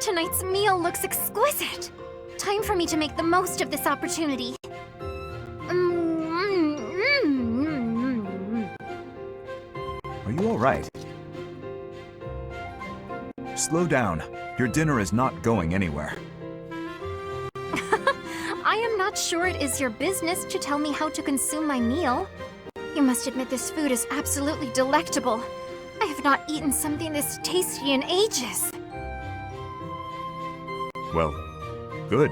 Tonight's meal looks exquisite. Time for me to make the most of this opportunity. Are you all right? Slow down. Your dinner is not going anywhere. I am not sure it is your business to tell me how to consume my meal. You must admit this food is absolutely delectable. I have not eaten something this tasty in ages. Well, good.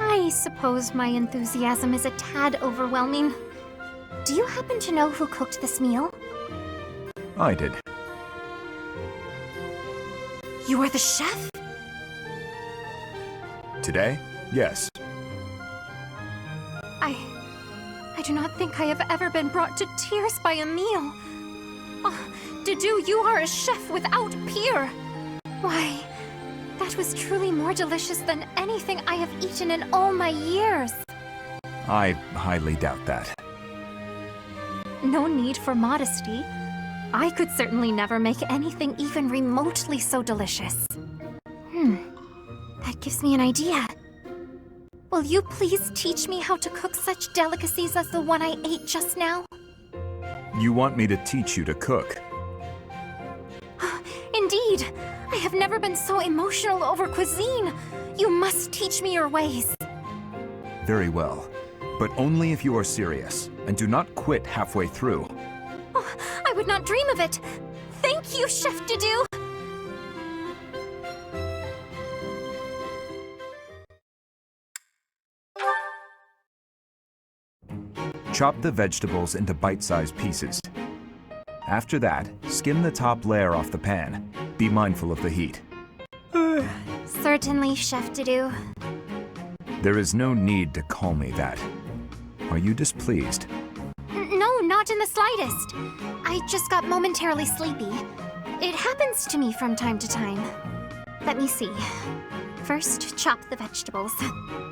I suppose my enthusiasm is a tad overwhelming. Do you happen to know who cooked this meal? I did. You are the chef? Today? Yes. I do not think I have ever been brought to tears by a meal. Oh, Dedue, you are a chef without peer. Why, that was truly more delicious than anything I have eaten in all my years. I highly doubt that. No need for modesty. I could certainly never make anything even remotely so delicious. That gives me an idea. Will you please teach me how to cook such delicacies as the one I ate just now? You want me to teach you to cook? Indeed! I have never been so emotional over cuisine. You must teach me your ways. Very well. But only if you are serious, and do not quit halfway through. Oh, I would not dream of it. Thank you, Chef Dedue. Chop the vegetables into bite-sized pieces. After that, skim the top layer off the pan. Be mindful of the heat. Certainly, Chef Dedue. There is no need to call me that. Are you displeased? No, not in the slightest. I just got momentarily sleepy. It happens to me from time to time. Let me see. First, chop the vegetables.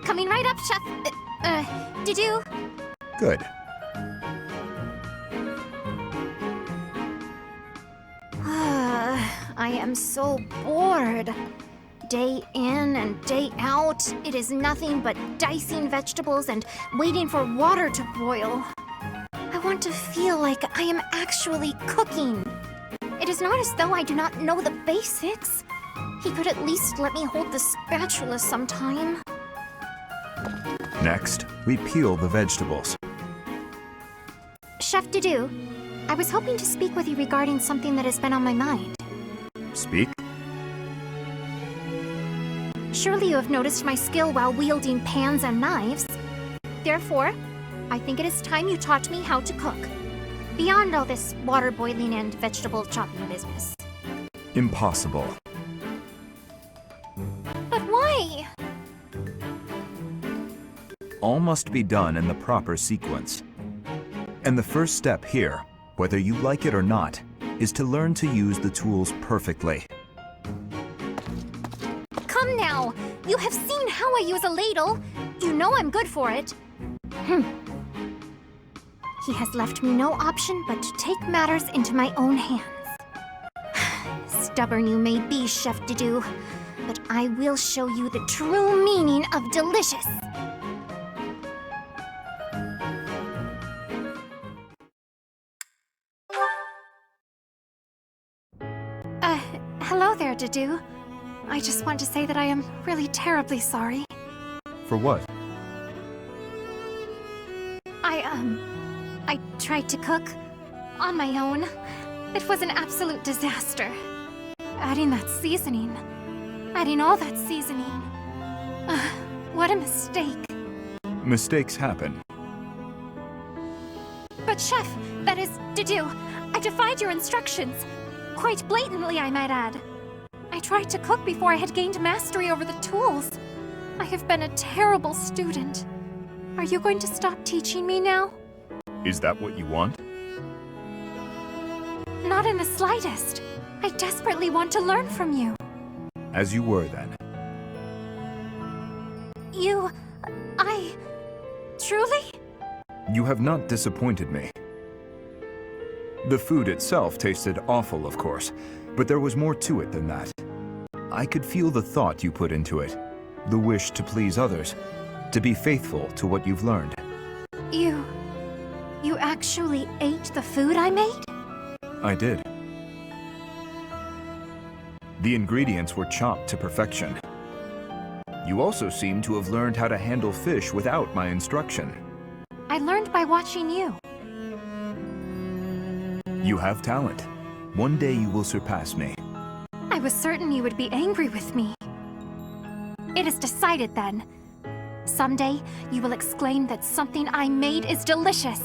Coming right up, Chef. Dedue? Good. I am so bored. Day in and day out, it is nothing but dicing vegetables and waiting for water to boil. I want to feel like I am actually cooking. It is not as though I do not know the basics. He could at least let me hold the spatula sometime. Next, we peel the vegetables. Chef Dedue, I was hoping to speak with you regarding something that has been on my mind. Speak. Surely you have noticed my skill while wielding pans and knives. Therefore, I think it is time you taught me how to cook. Beyond all this water boiling and vegetable chopping business. Impossible. But why? All must be done in the proper sequence. And the first step here, whether you like it or not, is to learn to use the tools perfectly. Come now! You have seen how I use a ladle. You know I'm good for it. He has left me no option but to take matters into my own hands. Stubborn you may be, Chef Dedue, but I will show you the true meaning of delicious. Hello there, Dedue. I just want to say that I am really terribly sorry. For what? I tried to cook on my own. It was an absolute disaster. Adding that seasoning. Adding all that seasoning. What a mistake. Mistakes happen. But Chef, that is, Dedue, I defied your instructions. Quite blatantly, I might add. I tried to cook before I had gained mastery over the tools. I have been a terrible student. Are you going to stop teaching me now? Is that what you want? Not in the slightest. I desperately want to learn from you. As you were then. Truly? You have not disappointed me. The food itself tasted awful, of course, but there was more to it than that. I could feel the thought you put into it, the wish to please others, to be faithful to what you've learned. You actually ate the food I made? I did. The ingredients were chopped to perfection. You also seem to have learned how to handle fish without my instruction. I learned by watching you. You have talent. One day you will surpass me. I was certain you would be angry with me. It is decided then. Someday, you will exclaim that something I made is delicious.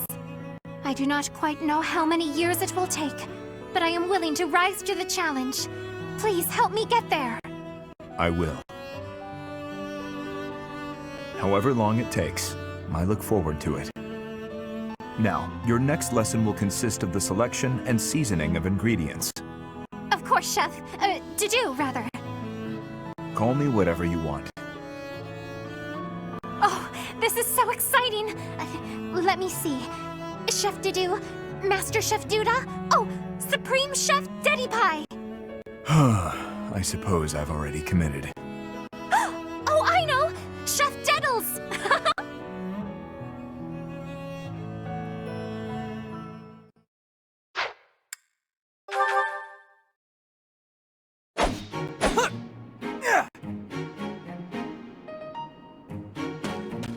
I do not quite know how many years it will take, but I am willing to rise to the challenge. Please help me get there. I will. However long it takes, I look forward to it. Now, your next lesson will consist of the selection and seasoning of ingredients. Of course, Chef. rather. Call me whatever you want. Oh, this is so exciting! Let me see. Chef Dedue, Master Chef Duda, oh, Supreme Chef Deddy Pie! I suppose I've already committed. Oh, I know! Chef Deddles!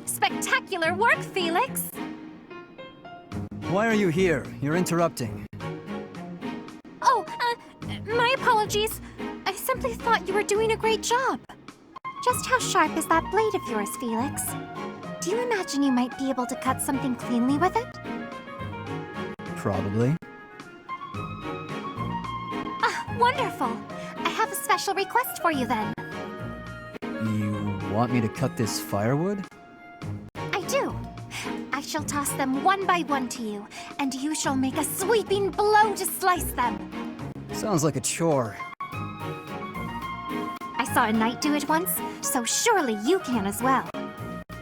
Spectacular work, Felix! Why are you here? You're interrupting. Oh, my apologies. I simply thought you were doing a great job. Just how sharp is that blade of yours, Felix? Do you imagine you might be able to cut something cleanly with it? Probably. Ah, wonderful! I have a special request for you then. You want me to cut this firewood? I do. I shall toss them one by one to you, and you shall make a sweeping blow to slice them. Sounds like a chore. I saw a knight do it once, so surely you can as well.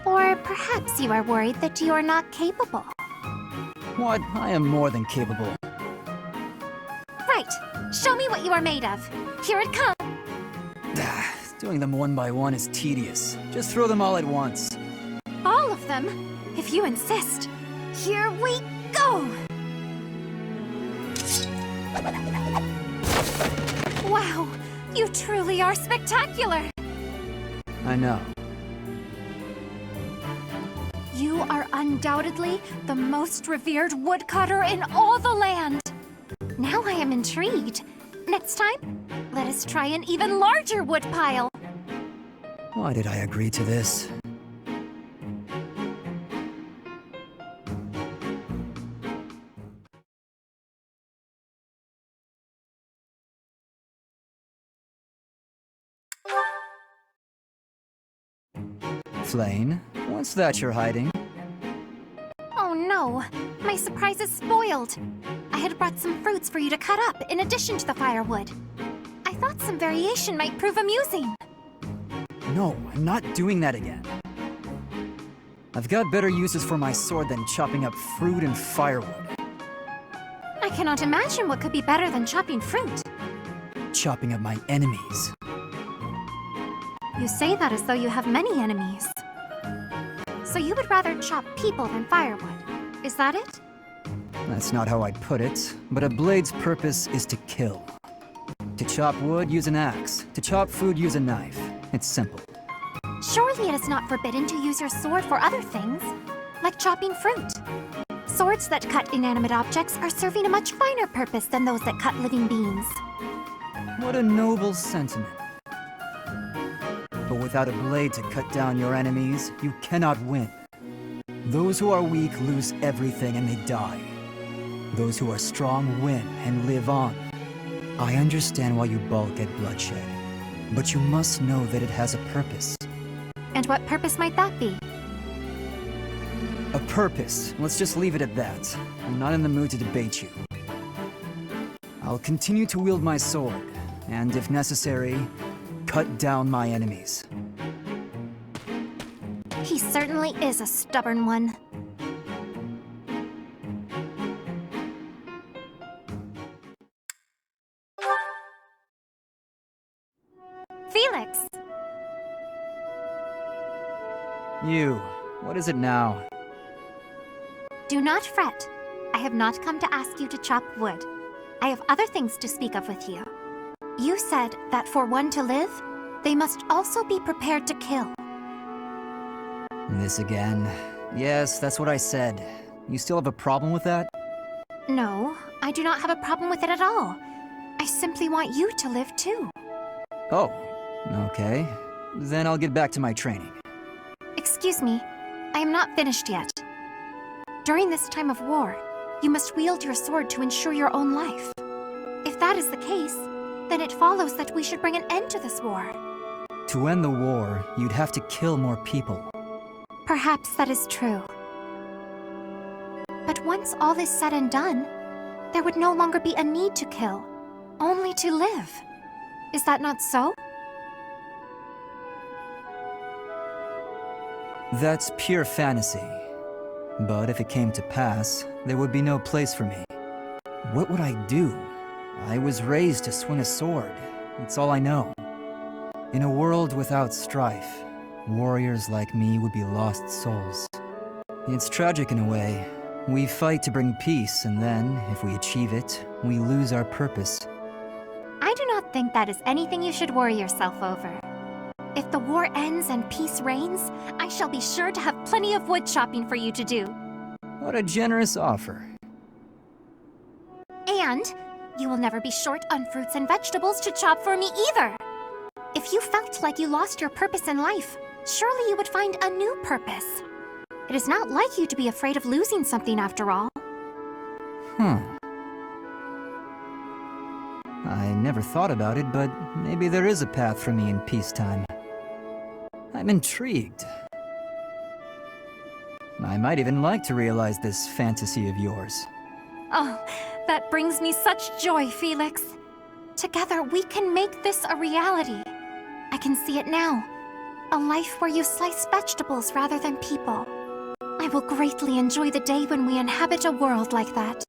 Or perhaps you are worried that you are not capable. What? I am more than capable. Right. Show me what you are made of. Here it comes. Doing them one by one is tedious. Just throw them all at once. All of them? If you insist. Here we go! Wow, you truly are spectacular! I know. You are undoubtedly the most revered woodcutter in all the land. Now I am intrigued. Next time, let us try an even larger woodpile. Why did I agree to this? Flayn, what's that you're hiding? Oh no, my surprise is spoiled. I had brought some fruits for you to cut up in addition to the firewood. I thought some variation might prove amusing. No, I'm not doing that again. I've got better uses for my sword than chopping up fruit and firewood. I cannot imagine what could be better than chopping fruit. Chopping up my enemies. You say that as though you have many enemies. So you would rather chop people than firewood, is that it? That's not how I'd put it, but a blade's purpose is to kill. To chop wood, use an axe. To chop food, use a knife. It's simple. Surely it is not forbidden to use your sword for other things, like chopping fruit. Swords that cut inanimate objects are serving a much finer purpose than those that cut living beings. What a noble sentiment. But without a blade to cut down your enemies, you cannot win. Those who are weak lose everything and they die. Those who are strong win and live on. I understand why you balk at bloodshed, but you must know that it has a purpose. And what purpose might that be? A purpose. Let's just leave it at that. I'm not in the mood to debate you. I'll continue to wield my sword, and if necessary, cut down my enemies. He certainly is a stubborn one. You, what is it now? Do not fret. I have not come to ask you to chop wood. I have other things to speak of with you. You said that for one to live, they must also be prepared to kill. This again. Yes, that's what I said. You still have a problem with that? No, I do not have a problem with it at all. I simply want you to live too. Oh, okay. Then I'll get back to my training. Excuse me, I am not finished yet. During this time of war, you must wield your sword to ensure your own life. If that is the case, then it follows that we should bring an end to this war. To end the war, you'd have to kill more people. Perhaps that is true. But once all is said and done, there would no longer be a need to kill, only to live. Is that not so? That's pure fantasy. But if it came to pass, there would be no place for me. What would I do? I was raised to swing a sword. It's all I know. In a world without strife, warriors like me would be lost souls. It's tragic in a way. We fight to bring peace, and then, if we achieve it, we lose our purpose. I do not think that is anything you should worry yourself over. If the war ends and peace reigns, I shall be sure to have plenty of wood chopping for you to do. What a generous offer. And you will never be short on fruits and vegetables to chop for me either. If you felt like you lost your purpose in life, surely you would find a new purpose. It is not like you to be afraid of losing something after all. I never thought about it, but maybe there is a path for me in peacetime. I'm intrigued. I might even like to realize this fantasy of yours. Oh, that brings me such joy, Felix. Together, we can make this a reality. I can see it now. A life where you slice vegetables rather than people. I will greatly enjoy the day when we inhabit a world like that.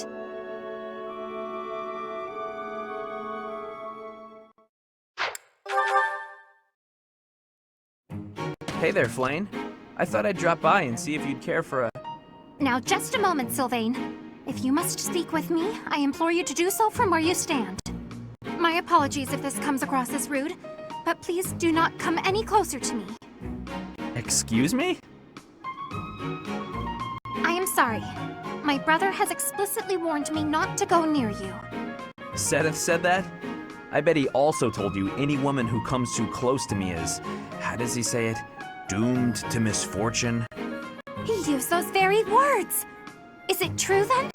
Hey there, Flayn. I thought I'd drop by and see if you'd care for a... Now, just a moment, Sylvain. If you must speak with me, I implore you to do so from where you stand. My apologies if this comes across as rude, but please do not come any closer to me. Excuse me? I am sorry. My brother has explicitly warned me not to go near you. Seth said that? I bet he also told you any woman who comes too close to me is, how does he say it? Doomed to misfortune? He used those very words. Is it true then?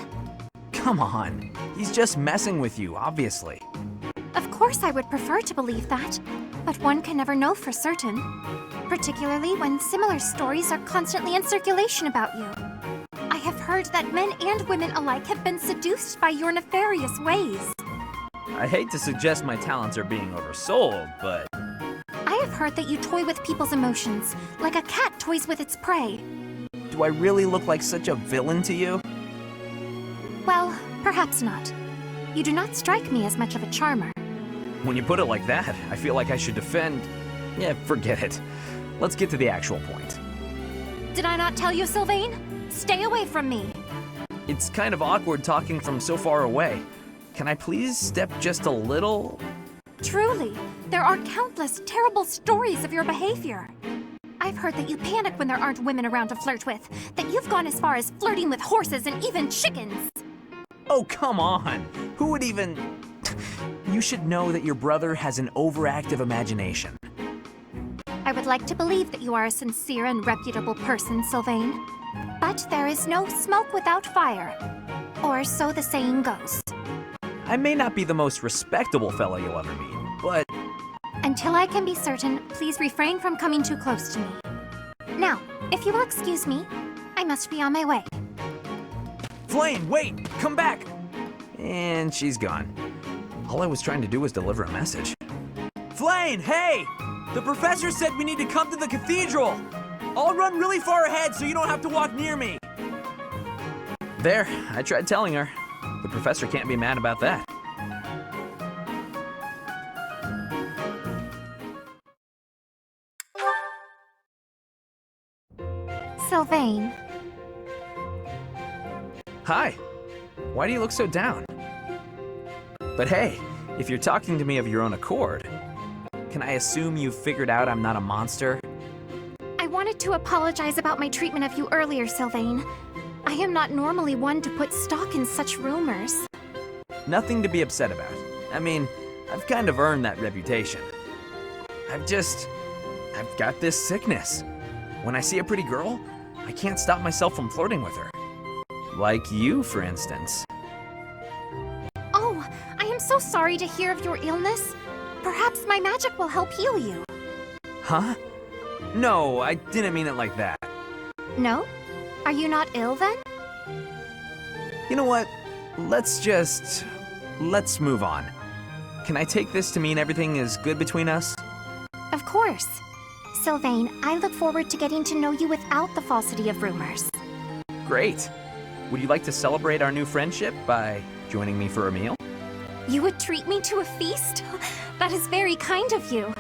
Come on. He's just messing with you, obviously. Of course I would prefer to believe that, but one can never know for certain. Particularly when similar stories are constantly in circulation about you. I have heard that men and women alike have been seduced by your nefarious ways. I hate to suggest my talents are being oversold, but... I have heard that you toy with people's emotions, like a cat toys with its prey. Do I really look like such a villain to you? Well, perhaps not. You do not strike me as much of a charmer. When you put it like that, I feel like I should defend... Yeah, forget it. Let's get to the actual point. Did I not tell you, Sylvain? Stay away from me. It's kind of awkward talking from so far away. Can I please step just a little? Truly, there are countless terrible stories of your behavior. I've heard that you panic when there aren't women around to flirt with, that you've gone as far as flirting with horses and even chickens. Oh, come on. Who would even... You should know that your brother has an overactive imagination. I would like to believe that you are a sincere and reputable person, Sylvain. But there is no smoke without fire. Or so the saying goes. I may not be the most respectable fellow you'll ever meet, but... Until I can be certain, please refrain from coming too close to me. Now, if you will excuse me, I must be on my way. Flayn, wait! Come back! And she's gone. All I was trying to do was deliver a message. Flayn, hey! The professor said we need to come to the cathedral! I'll run really far ahead so you don't have to walk near me! There, I tried telling her. The professor can't be mad about that. Sylvain. Hi. Why do you look so down? But hey, if you're talking to me of your own accord, can I assume you've figured out I'm not a monster? I wanted to apologize about my treatment of you earlier, Sylvain. I am not normally one to put stock in such rumors. Nothing to be upset about. I mean, I've kind of earned that reputation. I've got this sickness. When I see a pretty girl, I can't stop myself from flirting with her. Like you, for instance. Oh, I am so sorry to hear of your illness. Perhaps my magic will help heal you. Huh? No, I didn't mean it like that. No? Are you not ill then? You know what? Let's move on. Can I take this to mean everything is good between us? Of course. Sylvain, I look forward to getting to know you without the falsity of rumors. Great. Would you like to celebrate our new friendship by joining me for a meal? You would treat me to a feast? That is very kind of you.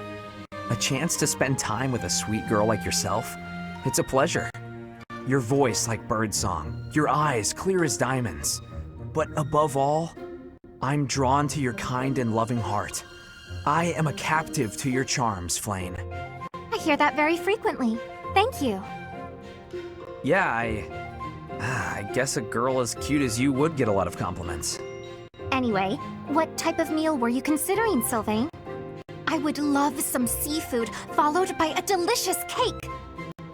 A chance to spend time with a sweet girl like yourself? It's a pleasure. Your voice like birdsong, your eyes clear as diamonds. But above all, I'm drawn to your kind and loving heart. I am a captive to your charms, Flayn. I hear that very frequently. Thank you. Yeah, I guess a girl as cute as you would get a lot of compliments. Anyway, what type of meal were you considering, Sylvain? I would love some seafood, followed by a delicious cake.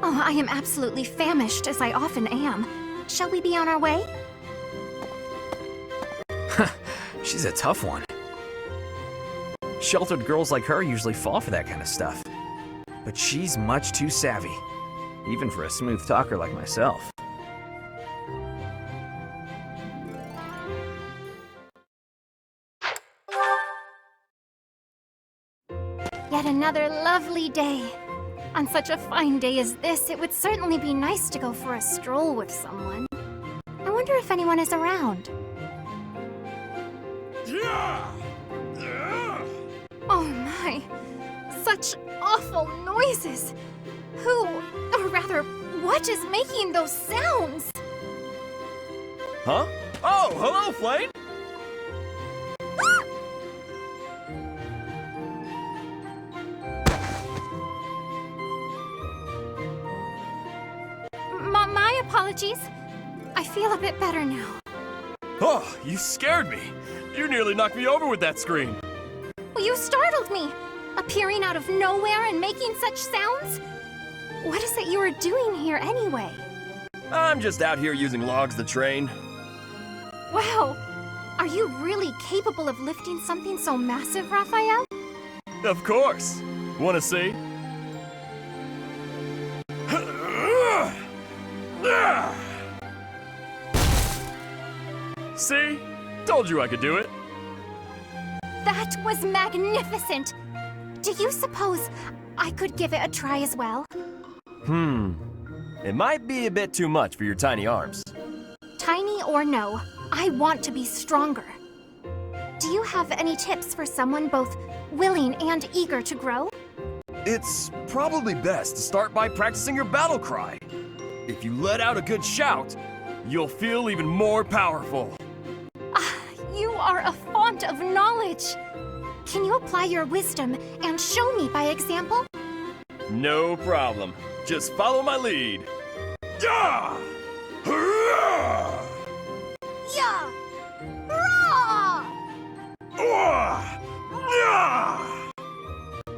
Oh, I am absolutely famished, as I often am. Shall we be on our way? She's a tough one. Sheltered girls like her usually fall for that kind of stuff. But she's much too savvy, even for a smooth talker like myself. Yet another lovely day. On such a fine day as this, it would certainly be nice to go for a stroll with someone. I wonder if anyone is around. Oh my, such awful noises. Who, or rather, what is making those sounds? Huh? Oh, hello, Flayn! My apologies. I feel a bit better now. Oh, you scared me. You nearly knocked me over with that scream. Well, you startled me, appearing out of nowhere and making such sounds. What is it you are doing here anyway? I'm just out here using logs to train. Wow, are you really capable of lifting something so massive, Raphael? Of course. Wanna see? See? Told you I could do it. That was magnificent. Do you suppose I could give it a try as well? It might be a bit too much for your tiny arms. Tiny or no, I want to be stronger. Do you have any tips for someone both willing and eager to grow? It's probably best to start by practicing your battle cry. If you let out a good shout, you'll feel even more powerful. You are a font of knowledge. Can you apply your wisdom and show me by example? No problem. Just follow my lead. Yeah! Hurrah! Yeah! Rah! Ah! Yeah!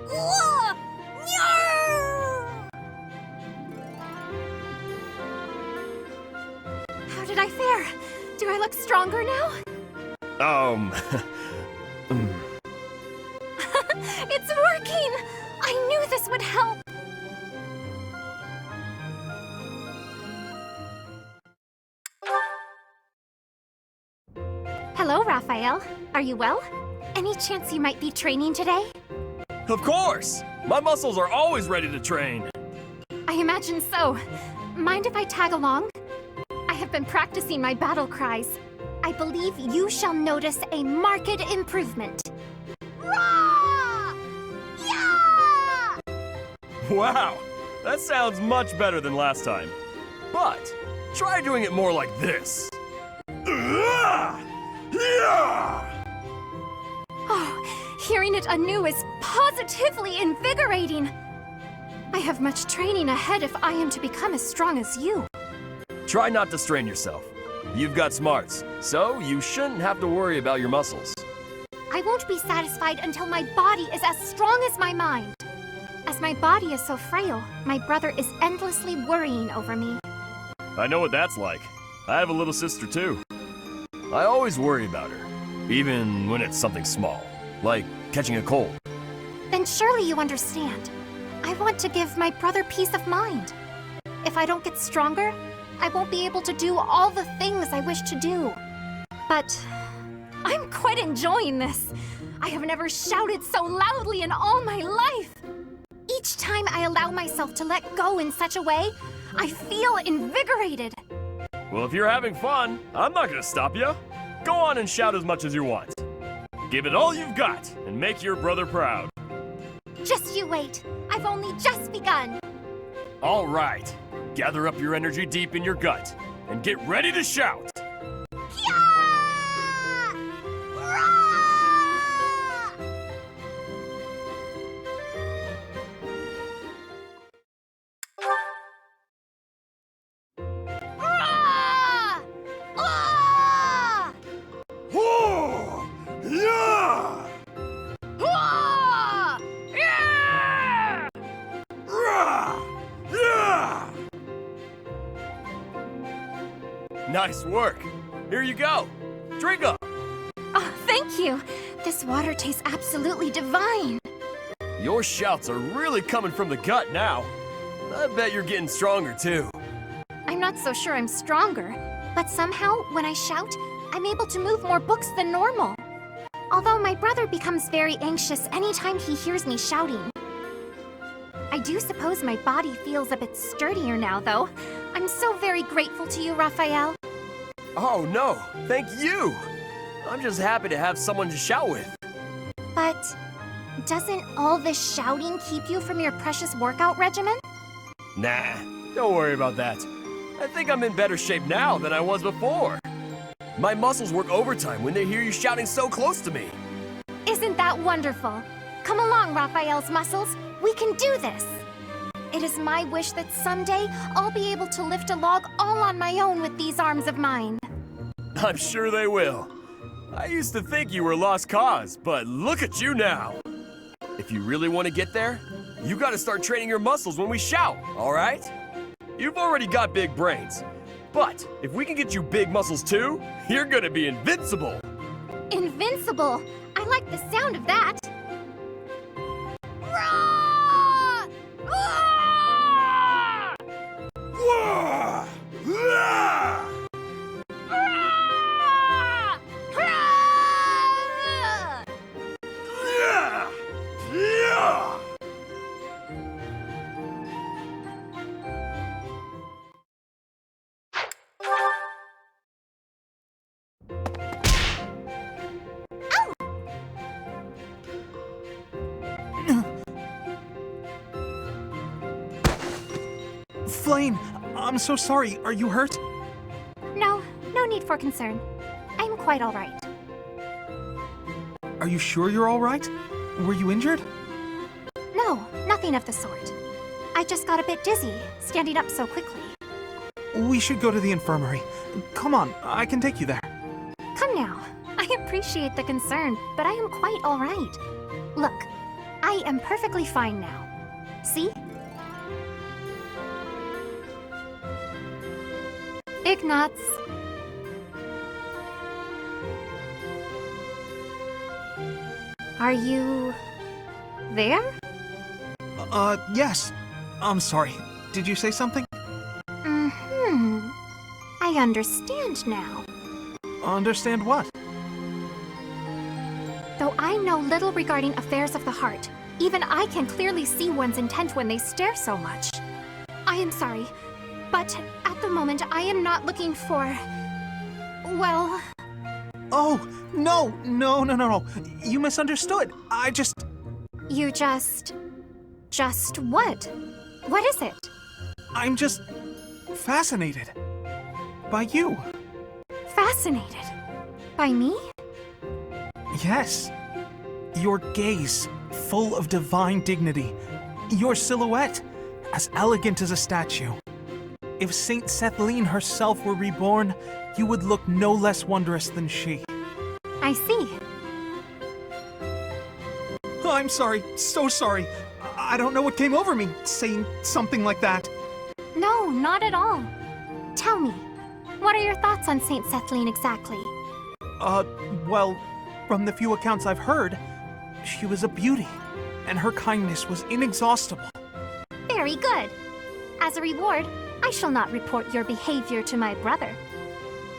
Wah! Nyah! How did I fare? Do I look stronger now? It's working! I knew this would help! Hello, Raphael. Are you well? Any chance you might be training today? Of course! My muscles are always ready to train. I imagine so. Mind if I tag along? I have been practicing my battle cries. I believe you shall notice a marked improvement. Rah! Yeah! Wow! That sounds much better than last time. But try doing it more like this. Oh, hearing it anew is positively invigorating. I have much training ahead if I am to become as strong as you. Try not to strain yourself. You've got smarts, so you shouldn't have to worry about your muscles. I won't be satisfied until my body is as strong as my mind. As my body is so frail, my brother is endlessly worrying over me. I know what that's like. I have a little sister too. I always worry about her, even when it's something small, like catching a cold. Then surely you understand. I want to give my brother peace of mind. If I don't get stronger, I won't be able to do all the things I wish to do. But I'm quite enjoying this. I have never shouted so loudly in all my life. Each time I allow myself to let go in such a way, I feel invigorated. Well, if you're having fun, I'm not gonna stop you. Go on and shout as much as you want. Give it all you've got and make your brother proud. Just you wait. I've only just begun. All right. Gather up your energy deep in your gut and get ready to shout. Yeah! Rah! Rah! Ah! Whoa! Yeah! Ah! Yeah! Rah! Yeah! Nice work. Here you go. Drink up. Oh, thank you. This water tastes absolutely divine. Your shouts are really coming from the gut now. I bet you're getting stronger too. I'm not so sure I'm stronger, but somehow, when I shout, I'm able to move more books than normal. Although my brother becomes very anxious anytime he hears me shouting. I do suppose my body feels a bit sturdier now, though. I'm so very grateful to you, Raphael. Oh no, thank you. I'm just happy to have someone to shout with. But doesn't all this shouting keep you from your precious workout regimen? Nah, don't worry about that. I think I'm in better shape now than I was before. My muscles work overtime when they hear you shouting so close to me. Isn't that wonderful? Come along, Raphael's muscles. We can do this. It is my wish that someday I'll be able to lift a log all on my own with these arms of mine. I'm sure they will. I used to think you were a lost cause, but look at you now. If you really want to get there, you gotta start training your muscles when we shout, all right? You've already got big brains, but if we can get you big muscles too, you're gonna be invincible. Invincible! I like the sound of that. Roar! Ah! Whoa! Ah! Ah! Ah! Yeah! Yeah! Flayn, I'm so sorry. Are you hurt? No need for concern. I'm quite all right. Are you sure you're all right? Were you injured? No, nothing of the sort. I just got a bit dizzy, standing up so quickly. We should go to the infirmary. Come on, I can take you there. Come now. I appreciate the concern, but I am quite all right. Look, I am perfectly fine now. See? Ignatz. Are you there? Yes. I'm sorry. Did you say something? I understand now. Understand what? Though I know little regarding affairs of the heart, even I can clearly see one's intent when they stare so much. I am sorry, but at the moment I am not looking for... well... Oh, no. You misunderstood. You just what? What is it? I'm just fascinated. By you. Fascinated. By me? Yes. Your gaze, full of divine dignity. Your silhouette, as elegant as a statue. If Saint Sethlene herself were reborn, you would look no less wondrous than she. I see. Oh, I'm sorry, so sorry. I don't know what came over me, saying something like that. No, not at all. Tell me, what are your thoughts on Saint Sethlene exactly? Well, from the few accounts I've heard, she was a beauty, and her kindness was inexhaustible. Very good. As a reward, I shall not report your behavior to my brother.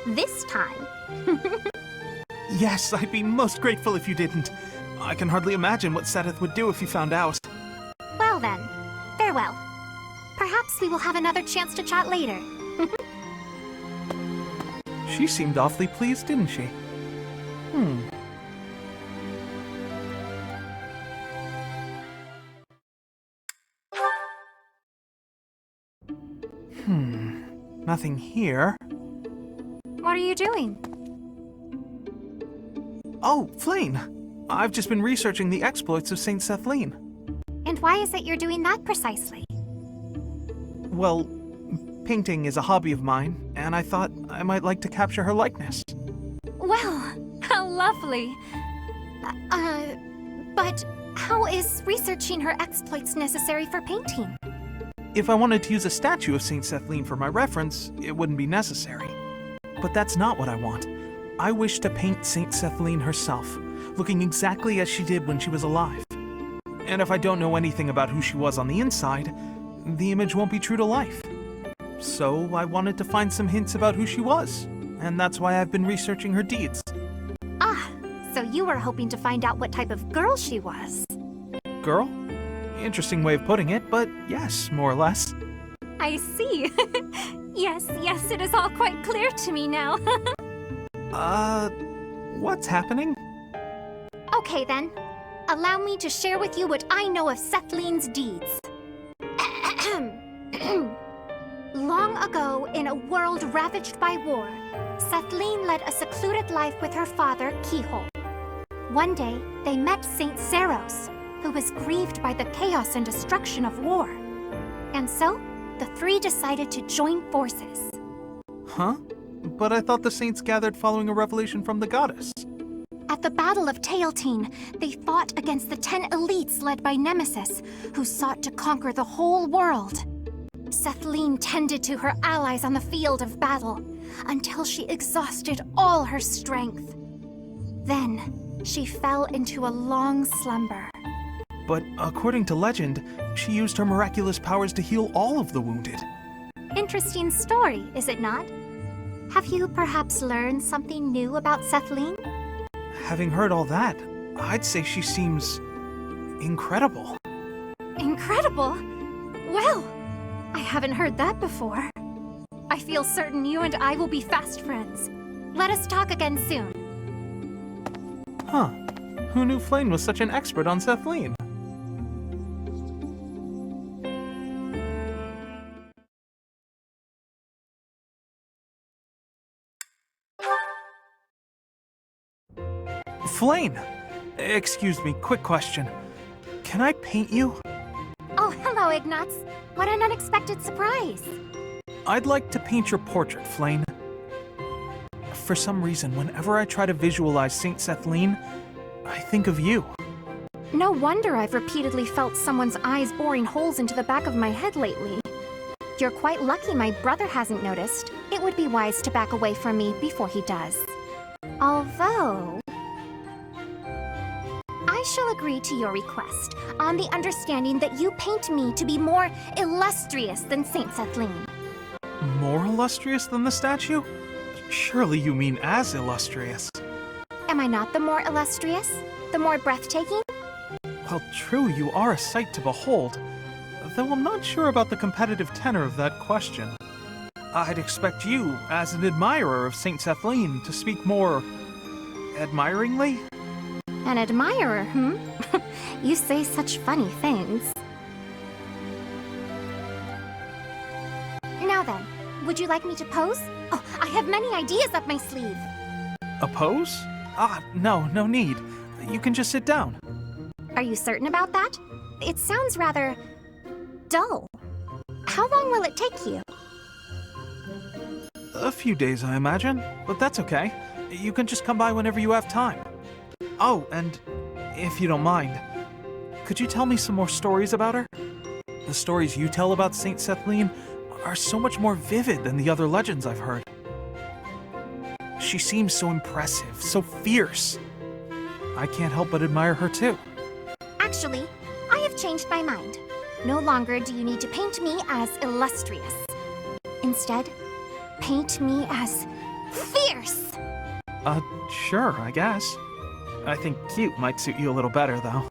This time. Yes, I'd be most grateful if you didn't. I can hardly imagine what Seteth would do if he found out. Well then, farewell. Perhaps we will have another chance to chat later. She seemed awfully pleased, didn't she? Nothing here. What are you doing? Oh, Flayn! I've just been researching the exploits of Saint Sethlene. And why is it you're doing that precisely? Well, painting is a hobby of mine, and I thought I might like to capture her likeness. Well, how lovely. But how is researching her exploits necessary for painting? If I wanted to use a statue of Saint Sethlene for my reference, it wouldn't be necessary. But that's not what I want. I wish to paint Saint Sethlene herself, looking exactly as she did when she was alive. And if I don't know anything about who she was on the inside, the image won't be true to life. So I wanted to find some hints about who she was, and that's why I've been researching her deeds. Ah, so you were hoping to find out what type of girl she was. Girl? Interesting way of putting it, but yes, more or less. I see. Yes, it is all quite clear to me now. What's happening? Okay then. Allow me to share with you what I know of Sethlene's deeds. Long ago, in a world ravaged by war, Sethlene led a secluded life with her father, Keyhole. One day, they met Saint Zeros, who was grieved by the chaos and destruction of war. And so, the three decided to join forces. Huh? But I thought the saints gathered following a revelation from the goddess. At the Battle of Tailtine, they fought against the 10 elites led by Nemesis, who sought to conquer the whole world. Sethlene tended to her allies on the field of battle, until she exhausted all her strength. Then, she fell into a long slumber. But according to legend, she used her miraculous powers to heal all of the wounded. Interesting story, is it not? Have you perhaps learned something new about Sethlene? Having heard all that, I'd say she seems incredible. Incredible? Well, I haven't heard that before. I feel certain you and I will be fast friends. Let us talk again soon. Huh. Who knew Flayn was such an expert on Sethlene? Flayn! Excuse me, quick question. Can I paint you? Oh, hello, Ignatz. What an unexpected surprise. I'd like to paint your portrait, Flayn. For some reason, whenever I try to visualize Saint Sethlene, I think of you. No wonder I've repeatedly felt someone's eyes boring holes into the back of my head lately. You're quite lucky my brother hasn't noticed. It would be wise to back away from me before he does. Although, I shall agree to your request, on the understanding that you paint me to be more illustrious than Saint Sethlene. More illustrious than the statue? Surely you mean as illustrious. Am I not the more illustrious? The more breathtaking? Well, true, you are a sight to behold, though I'm not sure about the competitive tenor of that question. I'd expect you, as an admirer of Saint Sethlene, to speak more admiringly? An admirer, You say such funny things. Now then, Would you like me to pose? Oh, I have many ideas up my sleeve. A pose? No need. You can just sit down. Are you certain about that? It sounds rather dull. How long will it take you? A few days, I imagine, but that's okay. You can just come by whenever you have time. Oh, and if you don't mind, could you tell me some more stories about her? The stories you tell about Saint Cethlean are so much more vivid than the other legends I've heard. She seems so impressive, so fierce. I can't help but admire her too. Actually, I have changed my mind. No longer do you need to paint me as illustrious. Instead, paint me as fierce! Sure, I guess. I think cute might suit you a little better, though.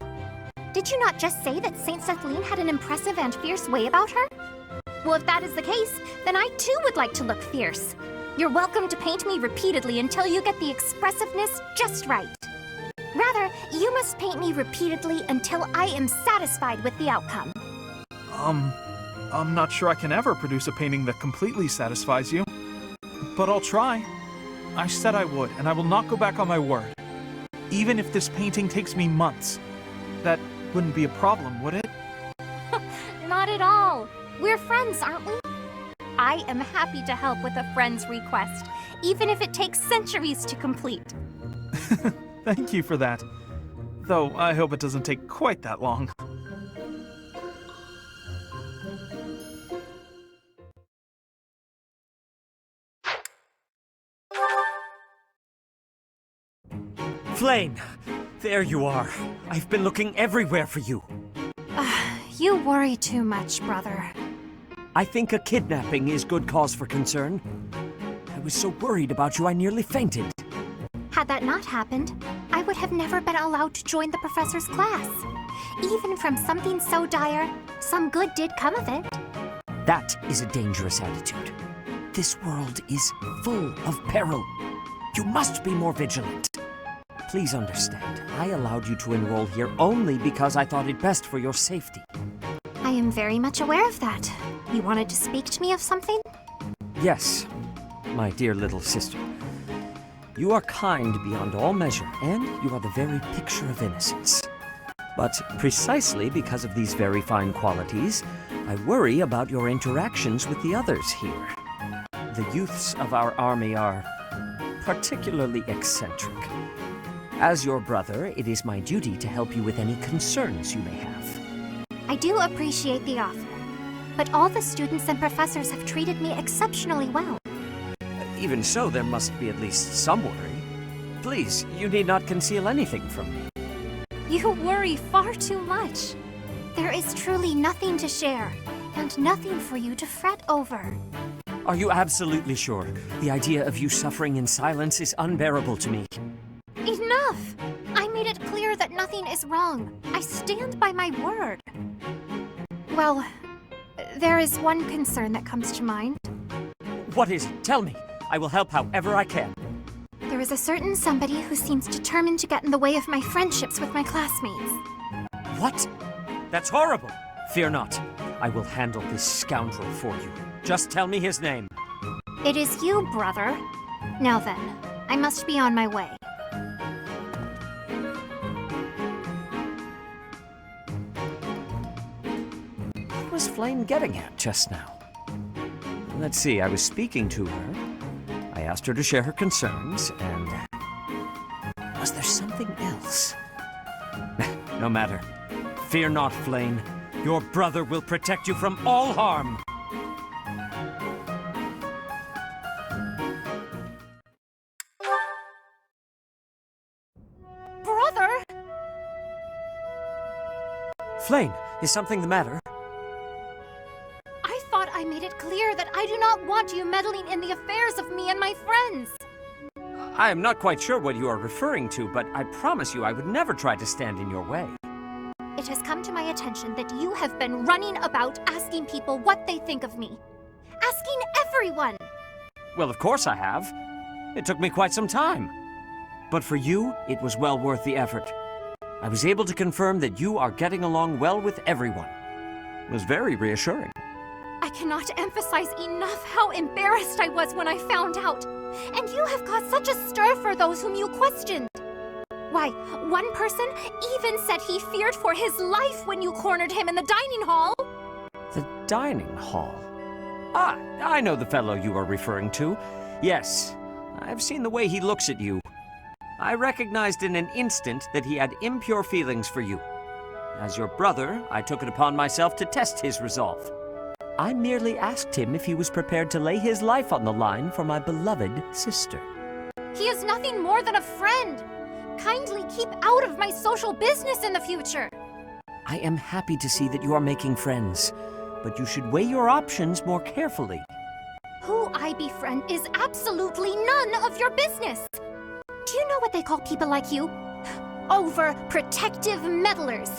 Did you not just say that Saint Cethlean had an impressive and fierce way about her? Well, if that is the case, then I too would like to look fierce. You're welcome to paint me repeatedly until you get the expressiveness just right. Rather, you must paint me repeatedly until I am satisfied with the outcome. I'm not sure I can ever produce a painting that completely satisfies you. But I'll try. I said I would, and I will not go back on my word. Even if this painting takes me months. That wouldn't be a problem, would it? Not at all. We're friends, aren't we? I am happy to help with a friend's request, even if it takes centuries to complete. Thank you for that. Though I hope it doesn't take quite that long. Flayn! There you are. I've been looking everywhere for you. You worry too much, brother. I think a kidnapping is good cause for concern. I was so worried about you I nearly fainted. Had that not happened, I would have never been allowed to join the professor's class. Even from something so dire, some good did come of it. That is a dangerous attitude. This world is full of peril. You must be more vigilant. Please understand, I allowed you to enroll here only because I thought it best for your safety. I am very much aware of that. You wanted to speak to me of something? Yes, my dear little sister. You are kind beyond all measure, and you are the very picture of innocence. But precisely because of these very fine qualities, I worry about your interactions with the others here. The youths of our army are particularly eccentric. As your brother, it is my duty to help you with any concerns you may have. I do appreciate the offer, but all the students and professors have treated me exceptionally well. Even so, there must be at least some worry. Please, you need not conceal anything from me. You worry far too much. There is truly nothing to share, and nothing for you to fret over. Are you absolutely sure? The idea of you suffering in silence is unbearable to me. Enough! I made it clear that nothing is wrong. I stand by my word. Well, there is one concern that comes to mind. What is it? Tell me. I will help however I can. There is a certain somebody who seems determined to get in the way of my friendships with my classmates. What? That's horrible. Fear not. I will handle this scoundrel for you. Just tell me his name. It is you, brother. Now then, I must be on my way. What was Flayn getting at just now? Let's see, I was speaking to her. I asked her to share her concerns, and... was there something else? No matter. Fear not, Flayn. Your brother will protect you from all harm. Brother! Flayn, is something the matter? I thought I made it clear that I do not want you meddling in the affairs of me and my friends. I am not quite sure what you are referring to, but I promise you I would never try to stand in your way. It has come to my attention that you have been running about asking people what they think of me. Asking everyone! Well, of course I have. It took me quite some time. But for you, it was well worth the effort. I was able to confirm that you are getting along well with everyone. It was very reassuring. I cannot emphasize enough how embarrassed I was when I found out. And you have caused such a stir for those whom you questioned. Why, one person even said he feared for his life when you cornered him in the dining hall. The dining hall? Ah, I know the fellow you are referring to. Yes, I've seen the way he looks at you. I recognized in an instant that he had impure feelings for you. As your brother, I took it upon myself to test his resolve. I merely asked him if he was prepared to lay his life on the line for my beloved sister. He is nothing more than a friend. Kindly keep out of my social business in the future. I am happy to see that you are making friends, but you should weigh your options more carefully. Who I befriend is absolutely none of your business. Do you know what they call people like you? Overprotective meddlers.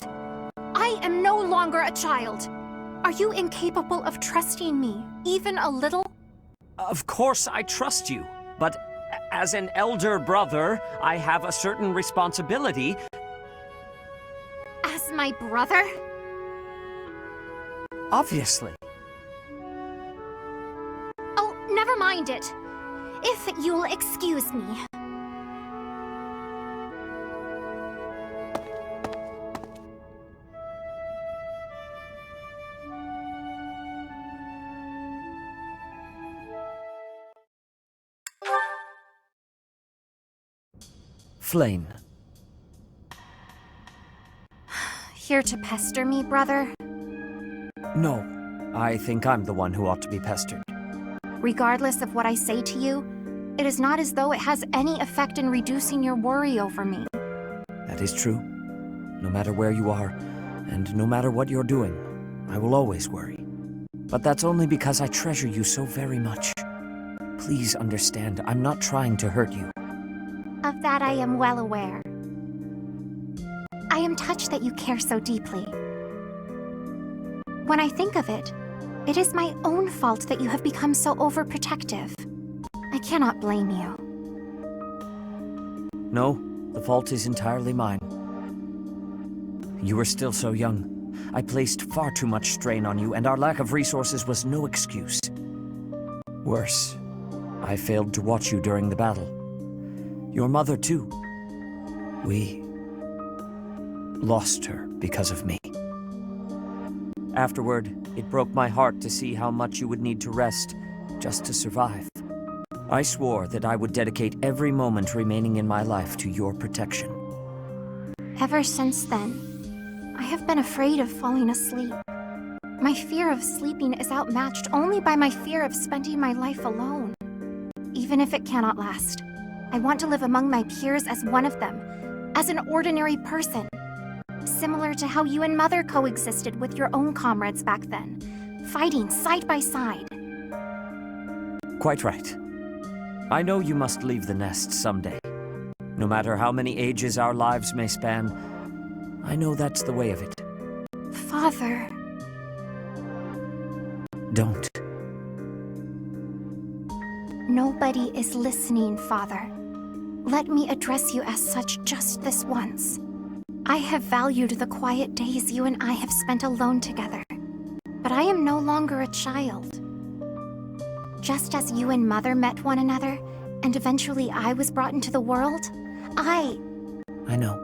I am no longer a child. Are you incapable of trusting me, even a little? Of course I trust you, but as an elder brother, I have a certain responsibility. As my brother? Obviously. Oh, never mind it. If you'll excuse me. Flayn. Here to pester me, brother? No, I think I'm the one who ought to be pestered. Regardless of what I say to you, it is not as though it has any effect in reducing your worry over me. That is true. No matter where you are, and no matter what you're doing, I will always worry. But that's only because I treasure you so very much. Please understand, I'm not trying to hurt you. Of that I am well aware. I am touched that you care so deeply. When I think of it, it is my own fault that you have become so overprotective. I cannot blame you. No, the fault is entirely mine. You were still so young. I placed far too much strain on you, and our lack of resources was no excuse. Worse, I failed to watch you during the battle. Your mother, too. We lost her because of me. Afterward, it broke my heart to see how much you would need to rest just to survive. I swore that I would dedicate every moment remaining in my life to your protection. Ever since then, I have been afraid of falling asleep. My fear of sleeping is outmatched only by my fear of spending my life alone. Even if it cannot last, I want to live among my peers as one of them, as an ordinary person. Similar to how you and Mother coexisted with your own comrades back then, fighting side by side. Quite right. I know you must leave the nest someday. No matter how many ages our lives may span, I know that's the way of it. Father. Don't. Nobody is listening, Father. Let me address you as such just this once. I have valued the quiet days you and I have spent alone together. But I am no longer a child. Just as you and Mother met one another, and eventually I was brought into the world, I know.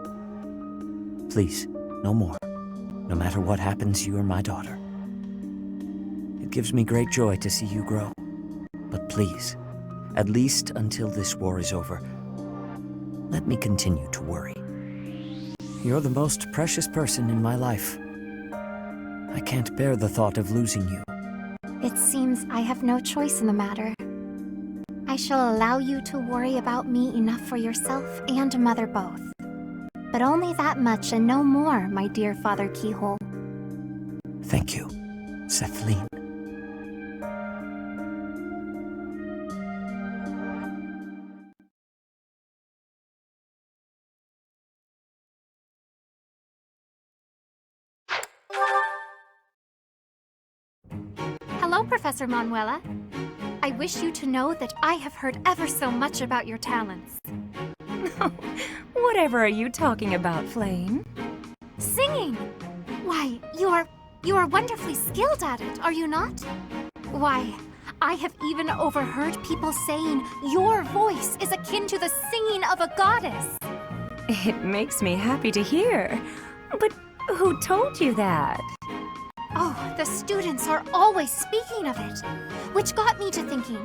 Please, no more. No matter what happens, you are my daughter. It gives me great joy to see you grow. But please, at least until this war is over, let me continue to worry. You're the most precious person in my life. I can't bear the thought of losing you. It seems I have no choice in the matter. I shall allow you to worry about me enough for yourself and Mother both. But only that much and no more, my dear Father Keyhole. Thank you, Cethlean. Hello, Professor Manuela. I wish you to know that I have heard ever so much about your talents. Whatever are you talking about, Flayn? Singing! Why, you are wonderfully skilled at it, are you not? Why, I have even overheard people saying your voice is akin to the singing of a goddess. It makes me happy to hear. But who told you that? Oh, the students are always speaking of it, which got me to thinking,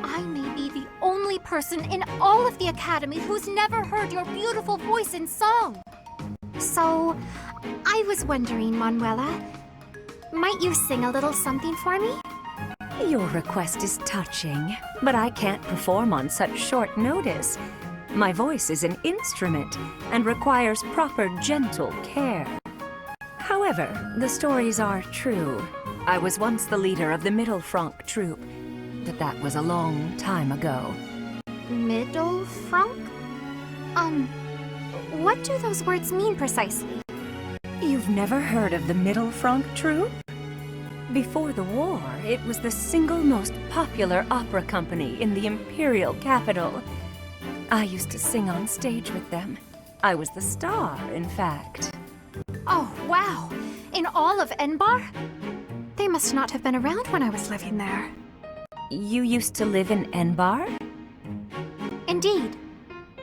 I may be the only person in all of the Academy who's never heard your beautiful voice in song. So, I was wondering, Manuela, might you sing a little something for me? Your request is touching, but I can't perform on such short notice. My voice is an instrument and requires proper gentle care. However, the stories are true. I was once the leader of the Middle Franc troupe, but that was a long time ago. Middle Franc? What do those words mean precisely? You've never heard of the Middle Franc troupe? Before the war, it was the single most popular opera company in the imperial capital. I used to sing on stage with them. I was the star, in fact. Oh, wow! In all of Enbar? They must not have been around when I was living there. You used to live in Enbar? Indeed.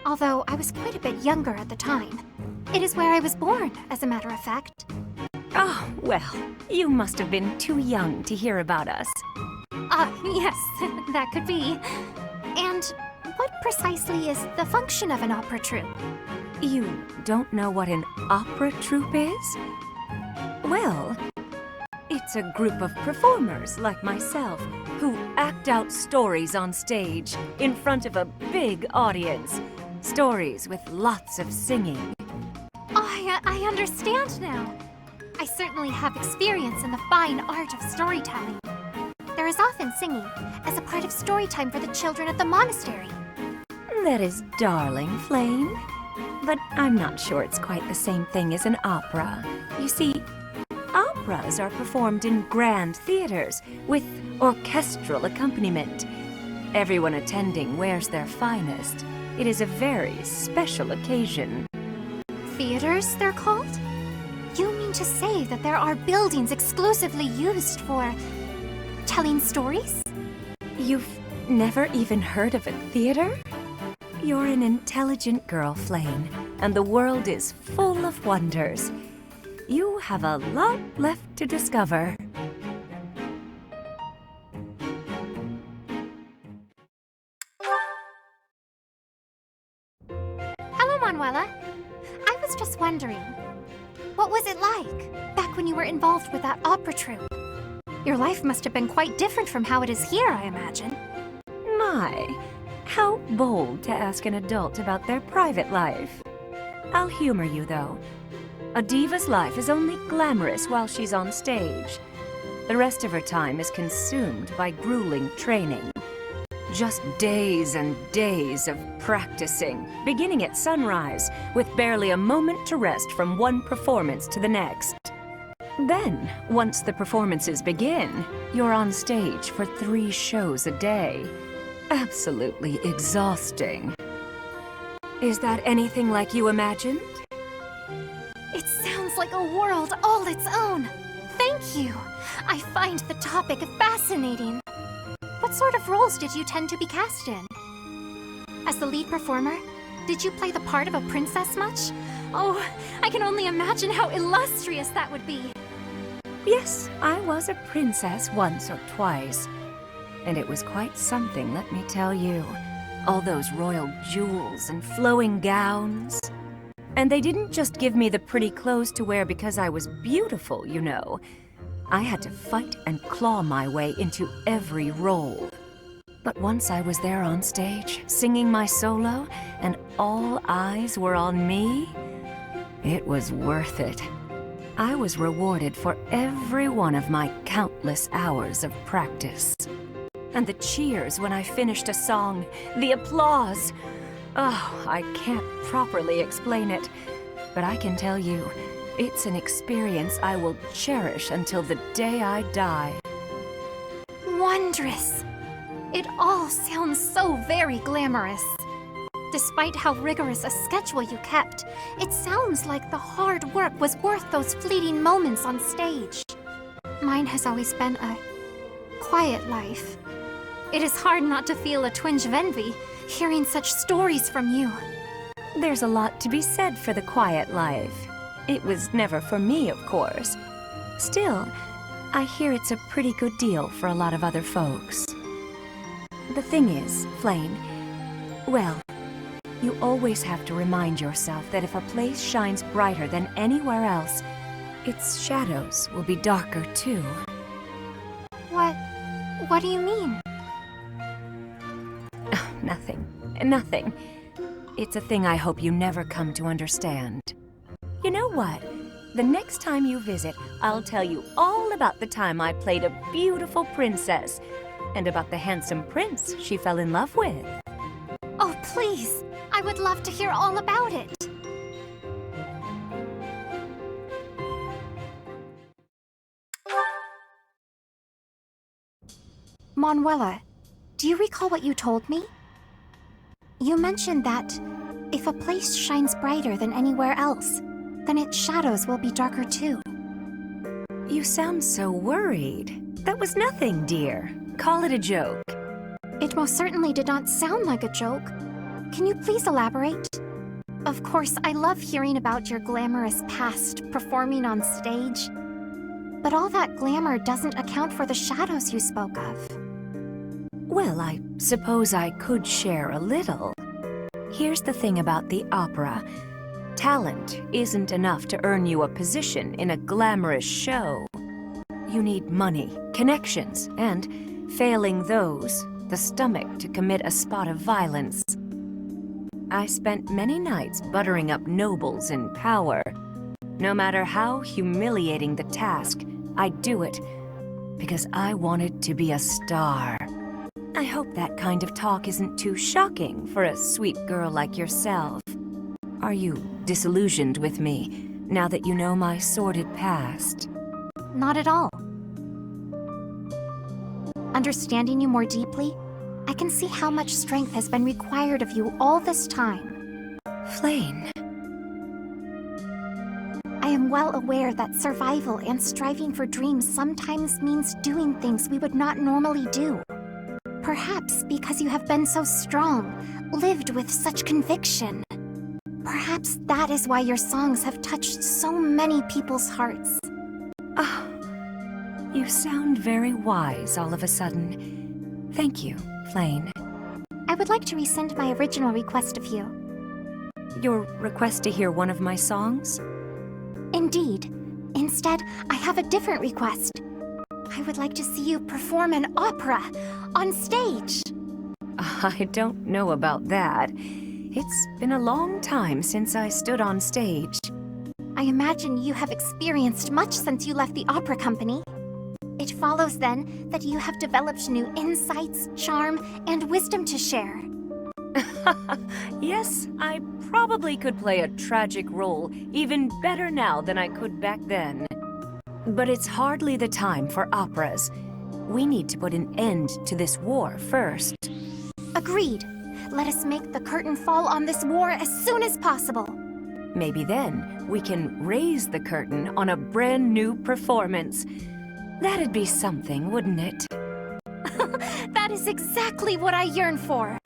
Although I was quite a bit younger at the time. It is where I was born, as a matter of fact. Oh, well, you must have been too young to hear about us. Yes, that could be. And what precisely is the function of an opera troupe? You don't know what an opera troupe is? Well, it's a group of performers like myself who act out stories on stage in front of a big audience. Stories with lots of singing. I understand now. I certainly have experience in the fine art of storytelling. There is often singing as a part of story time for the children at the monastery. That is darling, Flayn. But I'm not sure it's quite the same thing as an opera. You see, operas are performed in grand theaters with orchestral accompaniment. Everyone attending wears their finest. It is a very special occasion. Theaters, they're called? You mean to say that there are buildings exclusively used for telling stories? You've never even heard of a theater? You're an intelligent girl, Flayn, and the world is full of wonders. You have a lot left to discover. Hello, Manuela. I was just wondering, what was it like back when you were involved with that opera troupe? Your life must have been quite different from how it is here, I imagine. My, how bold to ask an adult about their private life. I'll humor you, though. A diva's life is only glamorous while she's on stage. The rest of her time is consumed by grueling training. Just days and days of practicing, beginning at sunrise, with barely a moment to rest from one performance to the next. Then, once the performances begin, you're on stage for 3 shows a day. Absolutely exhausting. Is that anything like you imagined? It sounds like a world all its own. Thank you. I find the topic fascinating. What sort of roles did you tend to be cast in? As the lead performer, did you play the part of a princess much? Oh, I can only imagine how illustrious that would be. Yes, I was a princess once or twice. And it was quite something, let me tell you. All those royal jewels and flowing gowns. And they didn't just give me the pretty clothes to wear because I was beautiful, you know. I had to fight and claw my way into every role. But once I was there on stage, singing my solo, and all eyes were on me, it was worth it. I was rewarded for every one of my countless hours of practice. And the cheers when I finished a song, the applause. Oh, I can't properly explain it, but I can tell you, it's an experience I will cherish until the day I die. Wondrous. It all sounds so very glamorous. Despite how rigorous a schedule you kept, it sounds like the hard work was worth those fleeting moments on stage. Mine has always been a quiet life. It is hard not to feel a twinge of envy hearing such stories from you. There's a lot to be said for the quiet life. It was never for me, of course. Still, I hear it's a pretty good deal for a lot of other folks. The thing is, Flayn, well, you always have to remind yourself that if a place shines brighter than anywhere else, its shadows will be darker too. What do you mean? Nothing. It's a thing I hope you never come to understand. You know what? The next time you visit, I'll tell you all about the time I played a beautiful princess, and about the handsome prince she fell in love with. Oh, please! I would love to hear all about it! Manuela, do you recall what you told me? You mentioned that if a place shines brighter than anywhere else, then its shadows will be darker too. You sound so worried. That was nothing, dear. Call it a joke. It most certainly did not sound like a joke. Can you please elaborate? Of course, I love hearing about your glamorous past performing on stage. But all that glamour doesn't account for the shadows you spoke of. Well, I suppose I could share a little. Here's the thing about the opera. Talent isn't enough to earn you a position in a glamorous show. You need money, connections, and, failing those, the stomach to commit a spot of violence. I spent many nights buttering up nobles in power. No matter how humiliating the task, I'd do it, because I wanted to be a star. I hope that kind of talk isn't too shocking for a sweet girl like yourself. Are you disillusioned with me, now that you know my sordid past? Not at all. Understanding you more deeply, I can see how much strength has been required of you all this time. Flayn. I am well aware that survival and striving for dreams sometimes means doing things we would not normally do. Perhaps because you have been so strong, lived with such conviction. Perhaps that is why your songs have touched so many people's hearts. Oh, you sound very wise all of a sudden. Thank you, Flayn. I would like to rescind my original request of you. Your request to hear one of my songs? Indeed. Instead, I have a different request. I would like to see you perform an opera on stage. I don't know about that. It's been a long time since I stood on stage. I imagine you have experienced much since you left the opera company. It follows then that you have developed new insights, charm, and wisdom to share. Yes, I probably could play a tragic role even better now than I could back then. But it's hardly the time for operas. We need to put an end to this war first. Agreed. Let us make the curtain fall on this war as soon as possible. Maybe then we can raise the curtain on a brand new performance. That'd be something, wouldn't it? That is exactly what I yearn for.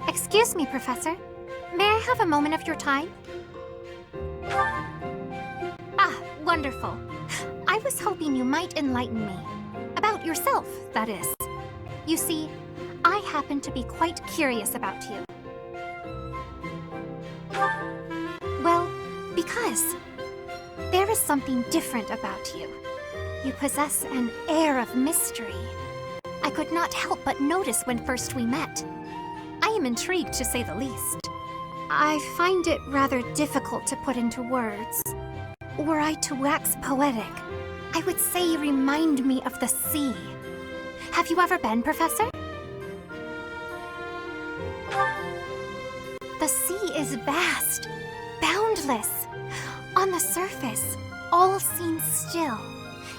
Excuse me, Professor. May I have a moment of your time? Ah, wonderful. I was hoping you might enlighten me. About yourself, that is. You see, I happen to be quite curious about you. Well, because there is something different about you. You possess an air of mystery. I could not help but notice when first we met. I am intrigued, to say the least. I find it rather difficult to put into words. Were I to wax poetic, I would say you remind me of the sea. Have you ever been, Professor? The sea is vast, boundless. On the surface, all seems still.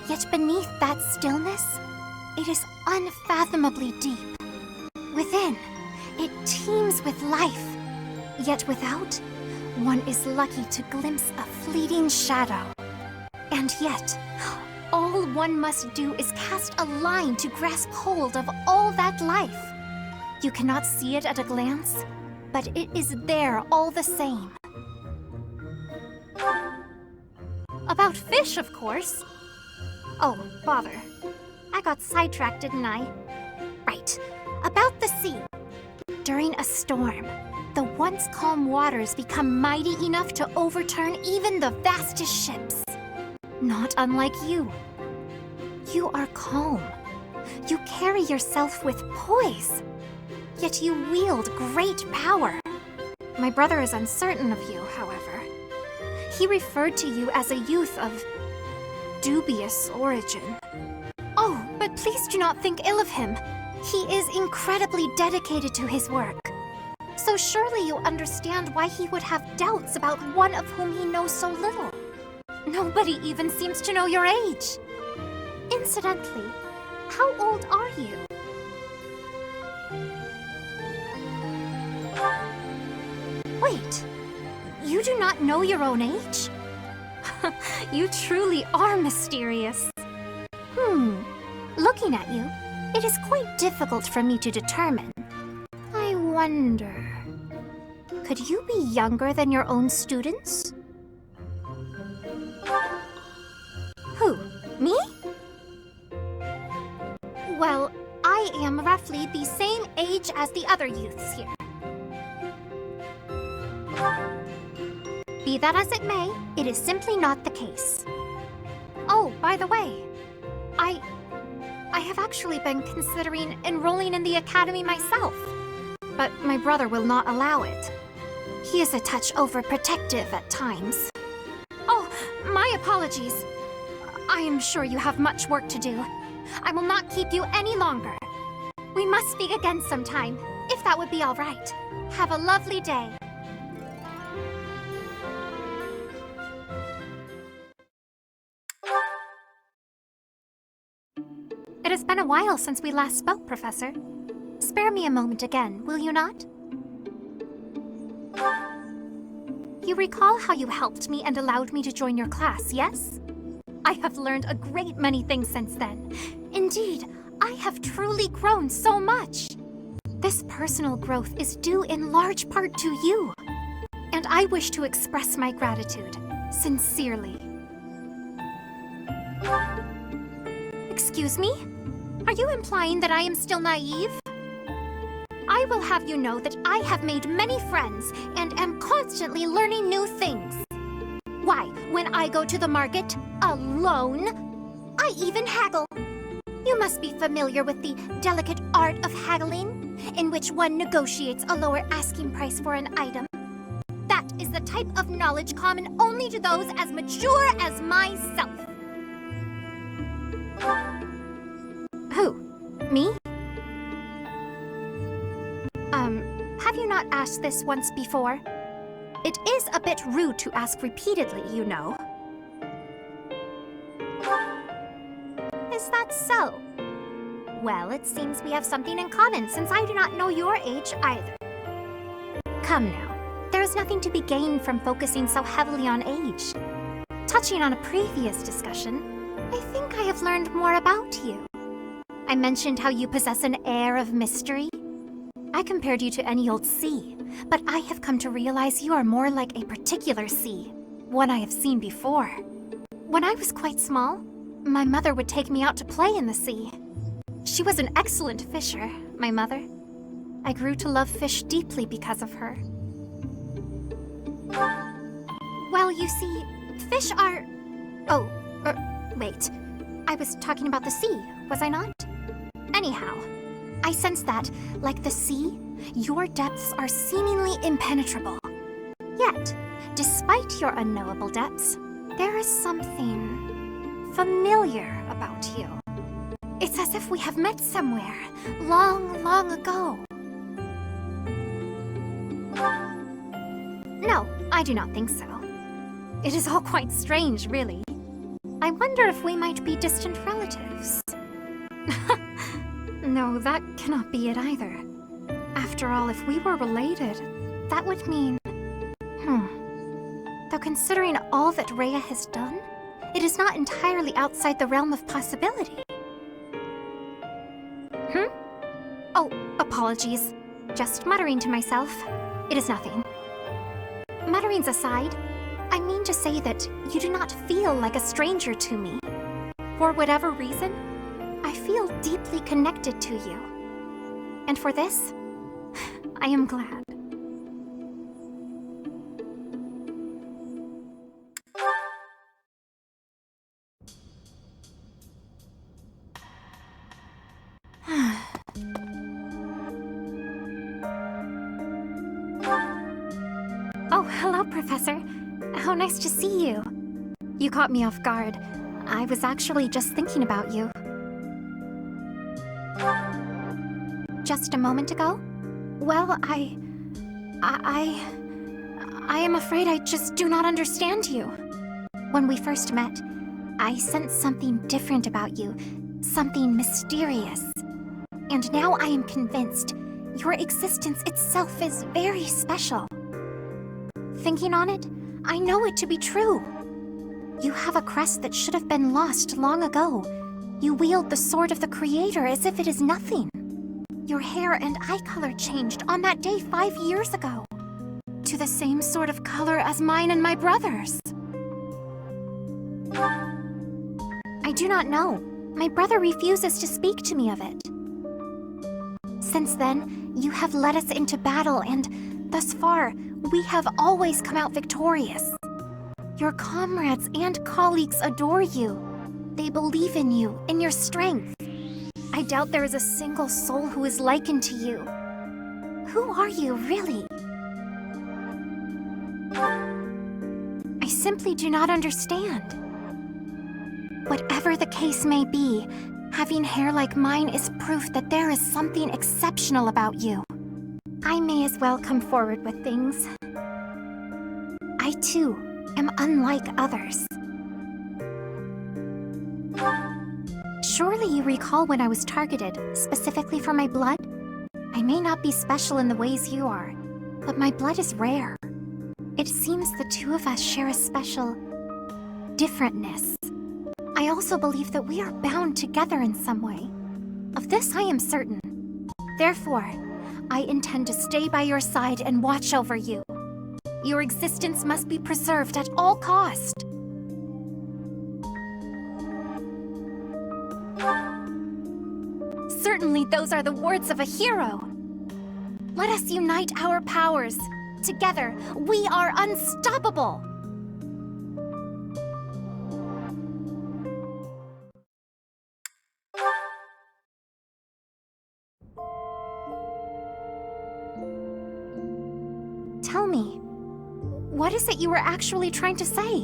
Yet beneath that stillness, it is unfathomably deep. Within, it teems with life. Yet without, one is lucky to glimpse a fleeting shadow. And yet, all one must do is cast a line to grasp hold of all that life. You cannot see it at a glance, but it is there all the same. About fish, of course. Oh, bother. I got sidetracked, didn't I? Right. About the sea. During a storm, the once calm waters become mighty enough to overturn even the vastest ships. Not unlike you. You are calm. You carry yourself with poise. Yet you wield great power. My brother is uncertain of you, however. He referred to you as a youth of dubious origin. Oh, but please do not think ill of him. He is incredibly dedicated to his work. So surely you understand why he would have doubts about one of whom he knows so little. Nobody even seems to know your age. Incidentally, how old are you? Wait, you do not know your own age? You truly are mysterious. Looking at you, it is quite difficult for me to determine. I wonder, could you be younger than your own students? Who, me? Well, I am roughly the same age as the other youths here. Be that as it may, it is simply not the case. Oh, by the way, I have actually been considering enrolling in the academy myself, but my brother will not allow it. He is a touch overprotective at times. Oh, my apologies. I am sure you have much work to do. I will not keep you any longer. We must speak again sometime, if that would be all right. Have a lovely day. It has been a while since we last spoke, Professor. Spare me a moment again, will you not? You recall how you helped me and allowed me to join your class, yes? I have learned a great many things since then. Indeed, I have truly grown so much. This personal growth is due in large part to you. And I wish to express my gratitude, sincerely. Excuse me? Are you implying that I am still naive? I will have you know that I have made many friends and am constantly learning new things. Why, when I go to the market, alone, I even haggle. You must be familiar with the delicate art of haggling, in which one negotiates a lower asking price for an item. That is the type of knowledge common only to those as mature as myself. Who? Me? Have you not asked this once before? It is a bit rude to ask repeatedly, you know. Is that so? Well, it seems we have something in common, since I do not know your age either. Come now, there is nothing to be gained from focusing so heavily on age. Touching on a previous discussion, I think I have learned more about you. I mentioned how you possess an air of mystery. I compared you to any old sea, but I have come to realize you are more like a particular sea, one I have seen before. When I was quite small, my mother would take me out to play in the sea. She was an excellent fisher, my mother. I grew to love fish deeply because of her. Well, you see, fish are... Oh, wait. I was talking about the sea, was I not? Anyhow, I sense that, like the sea, your depths are seemingly impenetrable. Yet, despite your unknowable depths, there is something familiar about you. It's as if we have met somewhere, long, long ago. No, I do not think so. It is all quite strange, really. I wonder if we might be distant relatives. No, that cannot be it either. After all, if we were related, that would mean... Though considering all that Rhea has done, it is not entirely outside the realm of possibility. Oh, apologies. Just muttering to myself. It is nothing. Mutterings aside, I mean to say that you do not feel like a stranger to me. For whatever reason, I feel deeply connected to you. And for this, I am glad. Oh, hello, Professor. How nice to see you. You caught me off guard. I was actually just thinking about you. Just a moment ago? Well, I am afraid I just do not understand you. When we first met, I sensed something different about you, something mysterious. And now I am convinced your existence itself is very special. Thinking on it, I know it to be true. You have a crest that should have been lost long ago. You wield the sword of the Creator as if it is nothing. Your hair and eye color changed on that day 5 years ago, to the same sort of color as mine and my brother's. I do not know. My brother refuses to speak to me of it. Since then, you have led us into battle, and thus far, we have always come out victorious. Your comrades and colleagues adore you. They believe in you, in your strength. I doubt there is a single soul who is likened to you. Who are you, really? I simply do not understand. Whatever the case may be, having hair like mine is proof that there is something exceptional about you. I may as well come forward with things. I, too, am unlike others. Surely you recall when I was targeted, specifically for my blood? I may not be special in the ways you are, but my blood is rare. It seems the two of us share a special... differentness. I also believe that we are bound together in some way. Of this I am certain. Therefore, I intend to stay by your side and watch over you. Your existence must be preserved at all cost. Certainly those are the words of a hero. Let us unite our powers. Together, we are unstoppable. Tell me, what is it you were actually trying to say?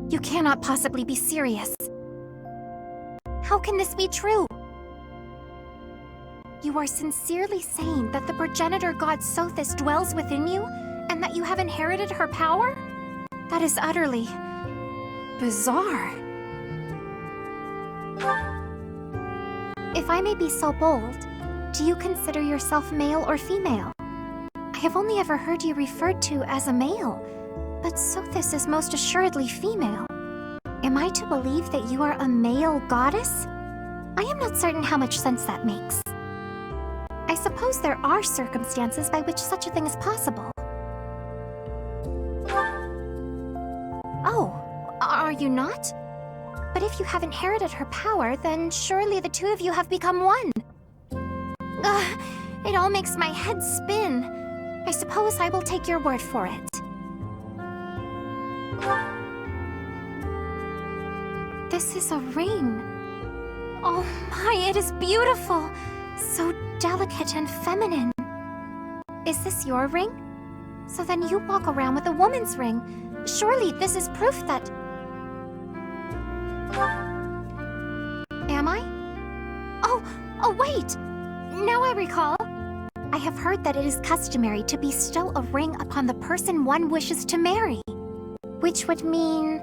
You cannot possibly be serious. How can this be true? You are sincerely saying that the progenitor god Sothis dwells within you, and that you have inherited her power? That is utterly... bizarre. If I may be so bold, do you consider yourself male or female? I have only ever heard you referred to as a male, but Sothis is most assuredly female. Am I to believe that you are a male goddess? I am not certain how much sense that makes. I suppose there are circumstances by which such a thing is possible. Oh, are you not? But if you have inherited her power, then surely the two of you have become one. It all makes my head spin. I suppose I will take your word for it. This is a ring. Oh my, it is beautiful. So delicate and feminine. Is this your ring? So then you walk around with a woman's ring. Surely this is proof that... Am I? Oh wait! Now I recall. I have heard that it is customary to bestow a ring upon the person one wishes to marry. Which would mean...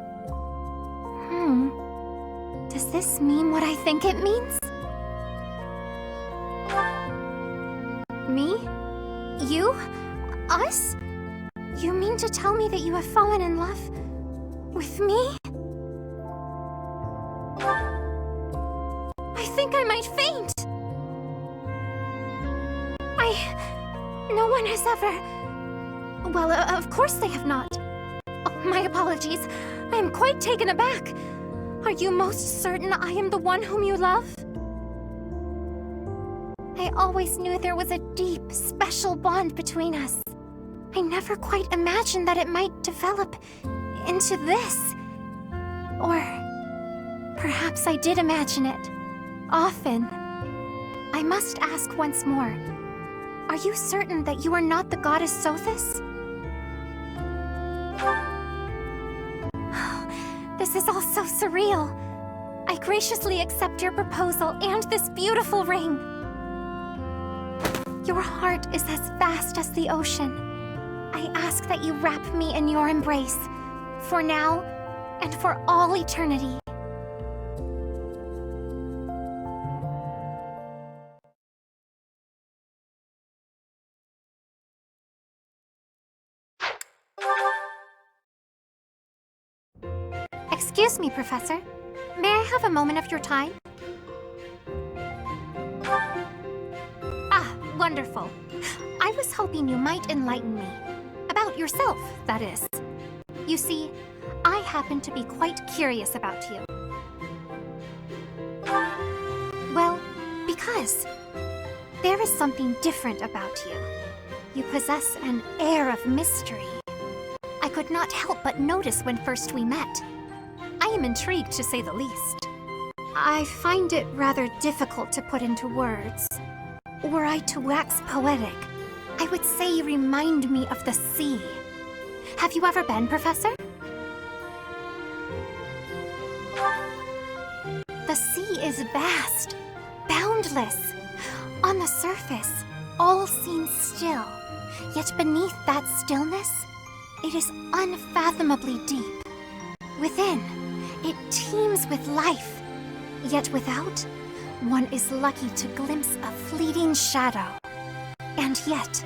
Does this mean what I think it means? Me? You? Us? You mean to tell me that you have fallen in love with me? I think I might faint. No one has ever... Well, of course they have not. Oh, my apologies. I am quite taken aback. Are you most certain I am the one whom you love? I always knew there was a deep, special bond between us. I never quite imagined that it might develop into this. Or perhaps I did imagine it. Often. I must ask once more. Are you certain that you are not the goddess Sothis? This is all so surreal. I graciously accept your proposal and this beautiful ring. Your heart is as vast as the ocean. I ask that you wrap me in your embrace, for now and for all eternity. Excuse me, Professor. May I have a moment of your time? Ah, wonderful. I was hoping you might enlighten me. About yourself, that is. You see, I happen to be quite curious about you. Well, because there is something different about you. You possess an air of mystery. I could not help but notice when first we met. I am intrigued, to say the least. I find it rather difficult to put into words. Were I to wax poetic, I would say you remind me of the sea. Have you ever been, Professor? The sea is vast, boundless. On the surface, all seems still. Yet beneath that stillness, it is unfathomably deep. Within, it teems with life. Yet without, one is lucky to glimpse a fleeting shadow. And yet,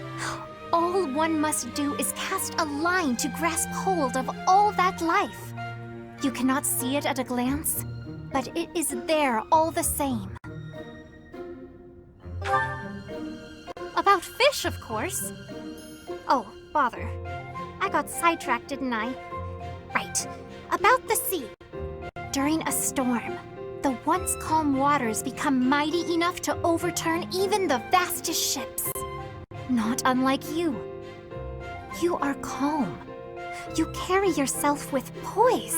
all one must do is cast a line to grasp hold of all that life. You cannot see it at a glance, but it is there all the same. About fish, of course. Oh, bother. I got sidetracked, didn't I? Right. About the sea. During a storm, the once calm waters become mighty enough to overturn even the vastest ships. Not unlike you. You are calm. You carry yourself with poise.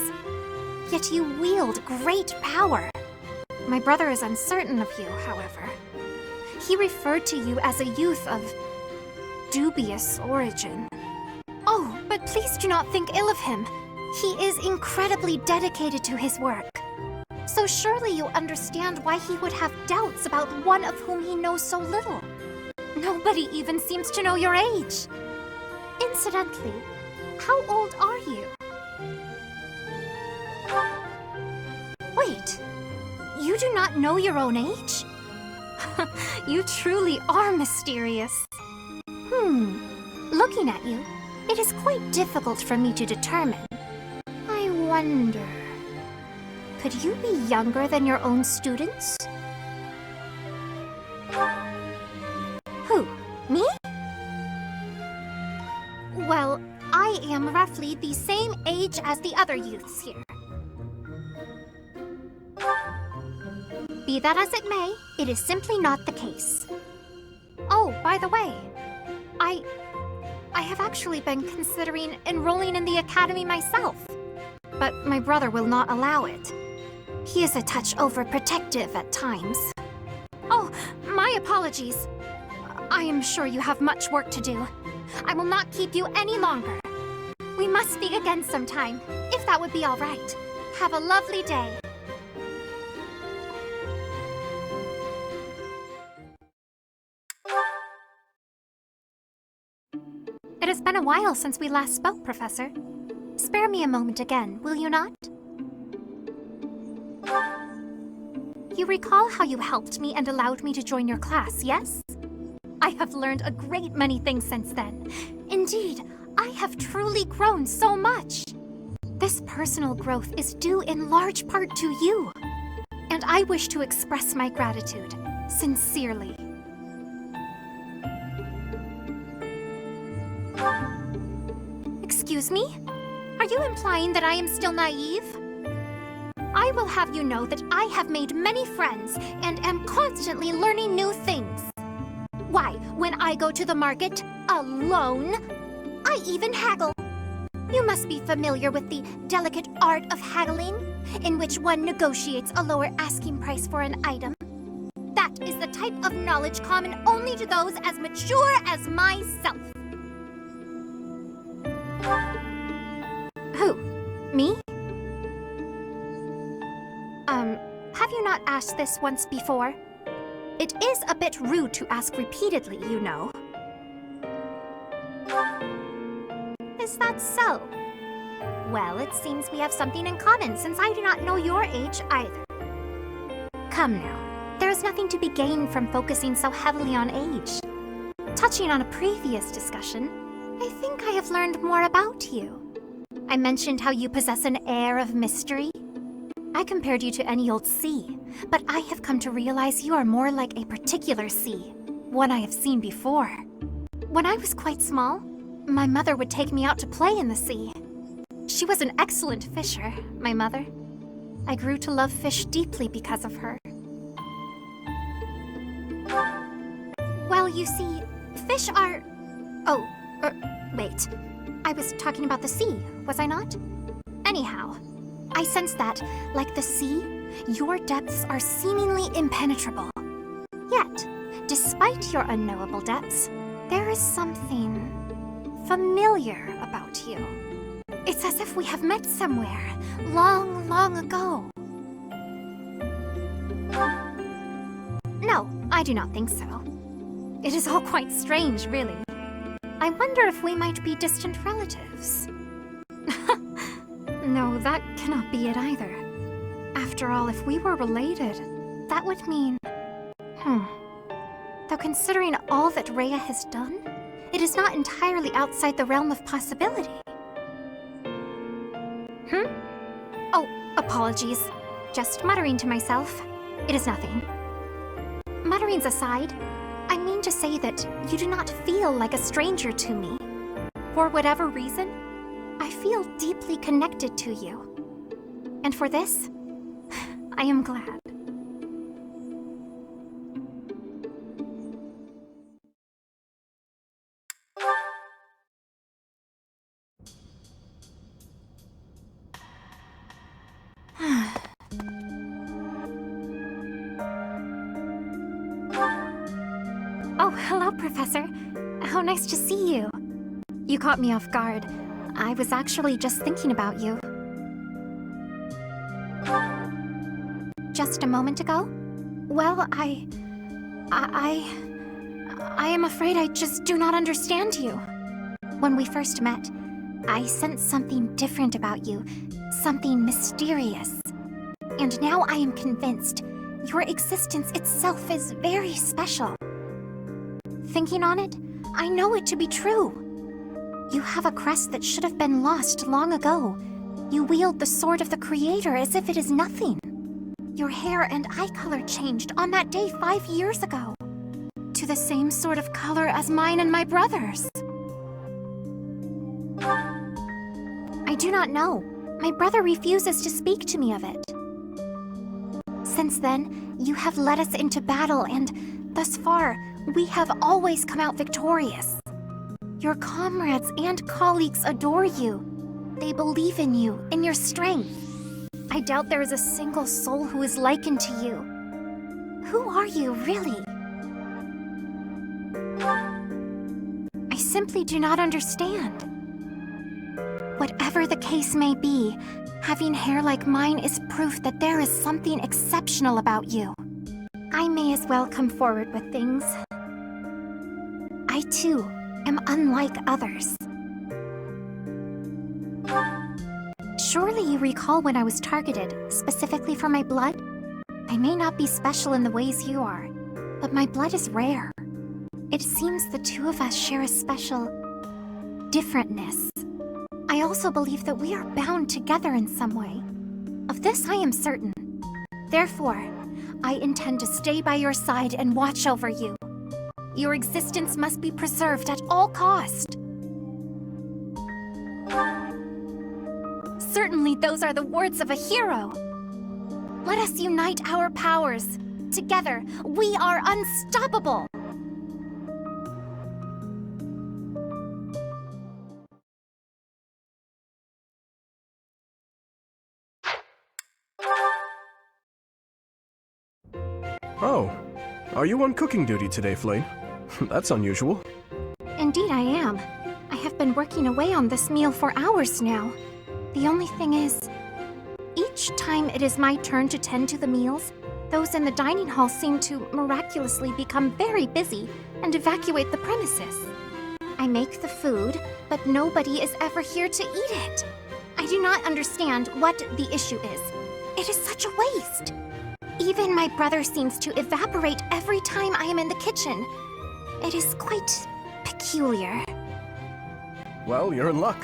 Yet you wield great power. My brother is uncertain of you, however. He referred to you as a youth of dubious origin. Oh, but please do not think ill of him. He is incredibly dedicated to his work. So surely you understand why he would have doubts about one of whom he knows so little. Nobody even seems to know your age. Incidentally, how old are you? Wait, you do not know your own age? You truly are mysterious. Looking at you, it is quite difficult for me to determine. I wonder... Could you be younger than your own students? Who? Me? Well, I am roughly the same age as the other youths here. Be that as it may, it is simply not the case. Oh, by the way, I have actually been considering enrolling in the academy myself, but my brother will not allow it. He is a touch overprotective at times. Oh, my apologies. I am sure you have much work to do. I will not keep you any longer. We must speak again sometime, if that would be all right. Have a lovely day. It has been a while since we last spoke, Professor. Spare me a moment again, will you not? You recall how you helped me and allowed me to join your class, yes? I have learned a great many things since then. Indeed, I have truly grown so much. This personal growth is due in large part to you. And I wish to express my gratitude, sincerely. Excuse me? Are you implying that I am still naive? I will have you know that I have made many friends and am constantly learning new things. Why, when I go to the market, alone, I even haggle. You must be familiar with the delicate art of haggling, in which one negotiates a lower asking price for an item. That is the type of knowledge common only to those as mature as myself. Who? Me? Have you not asked this once before? It is a bit rude to ask repeatedly, you know. Is that so? Well, it seems we have something in common, since I do not know your age either. Come now, there is nothing to be gained from focusing so heavily on age. Touching on a previous discussion, I think I have learned more about you. I mentioned how you possess an air of mystery. I compared you to any old sea, but I have come to realize you are more like a particular sea, one I have seen before. When I was quite small, my mother would take me out to play in the sea. She was an excellent fisher, my mother. I grew to love fish deeply because of her. Well, you see, fish are... Oh, wait. I was talking about the sea, was I not? Anyhow, I sense that, like the sea, your depths are seemingly impenetrable. Yet, despite your unknowable depths, there is something familiar about you. It's as if we have met somewhere, long, long ago. No, I do not think so. It is all quite strange, really. I wonder if we might be distant relatives. No, that cannot be it either. After all, if we were related, that would mean... Though considering all that Rhea has done, it is not entirely outside the realm of possibility. Oh, apologies. Just muttering to myself. It is nothing. Mutterings aside, I mean to say that you do not feel like a stranger to me. For whatever reason, I feel deeply connected to you. And for this, I am glad. Oh, hello, Professor. How nice to see you. You caught me off guard. I was actually just thinking about you. Just a moment ago? Well, I am afraid I just do not understand you. When we first met, I sensed something different about you, something mysterious. And now I am convinced your existence itself is very special. Thinking on it, I know it to be true. You have a crest that should have been lost long ago. You wield the sword of the Creator as if it is nothing. Your hair and eye color changed on that day 5 years ago, to the same sort of color as mine and my brother's. I do not know. My brother refuses to speak to me of it. Since then, you have led us into battle, and thus far, we have always come out victorious. Your comrades and colleagues adore you. They believe in you, in your strength. I doubt there is a single soul who is likened to you. Who are you, really? I simply do not understand. Whatever the case may be, having hair like mine is proof that there is something exceptional about you. I may as well come forward with things. I, too, am unlike others. Surely you recall when I was targeted, specifically for my blood? I may not be special in the ways you are, but my blood is rare. It seems the two of us share a special differentness. I also believe that we are bound together in some way. Of this I am certain. Therefore, I intend to stay by your side and watch over you. Your existence must be preserved at all cost. Certainly those are the words of a hero. Let us unite our powers. Together, we are unstoppable. Oh, are you on cooking duty today, Flayn? That's unusual. Indeed I am. I have been working away on this meal for hours now. The only thing is, each time it is my turn to tend to the meals, those in the dining hall seem to miraculously become very busy and evacuate the premises. I make the food, but nobody is ever here to eat it. I do not understand what the issue is. It is such a waste. Even my brother seems to evaporate every time I am in the kitchen. It is quite peculiar. Well, you're in luck.